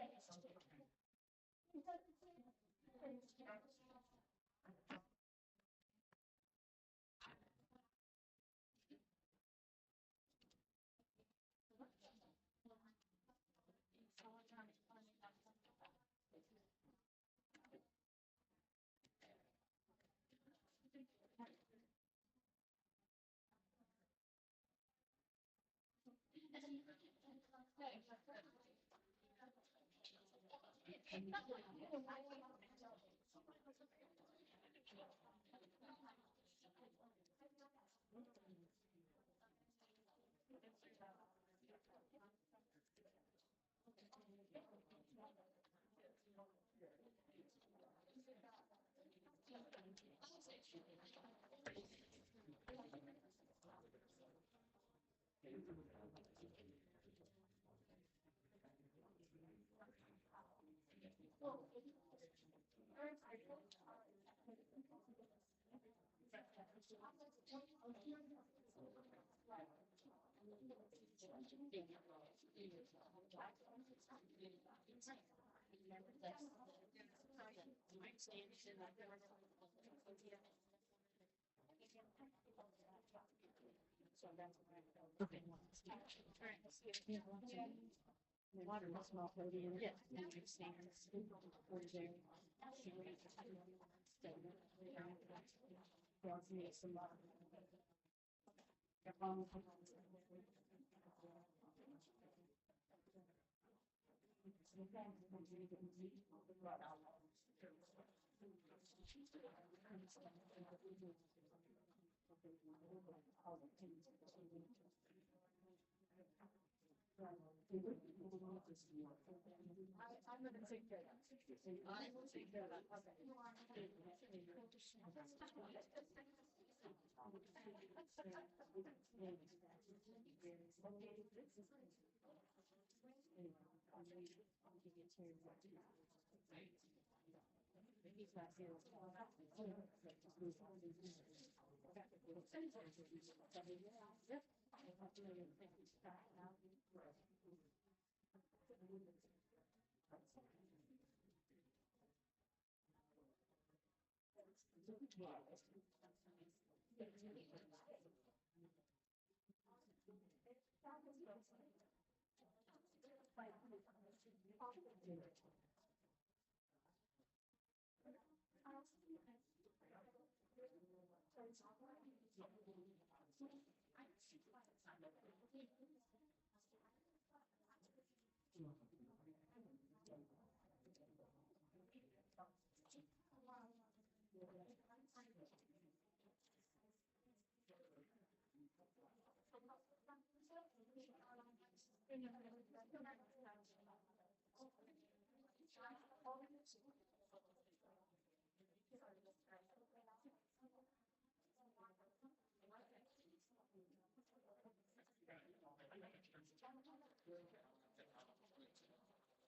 Water must not go in. Yeah. I'm gonna take care of that. I will take care of that. Okay.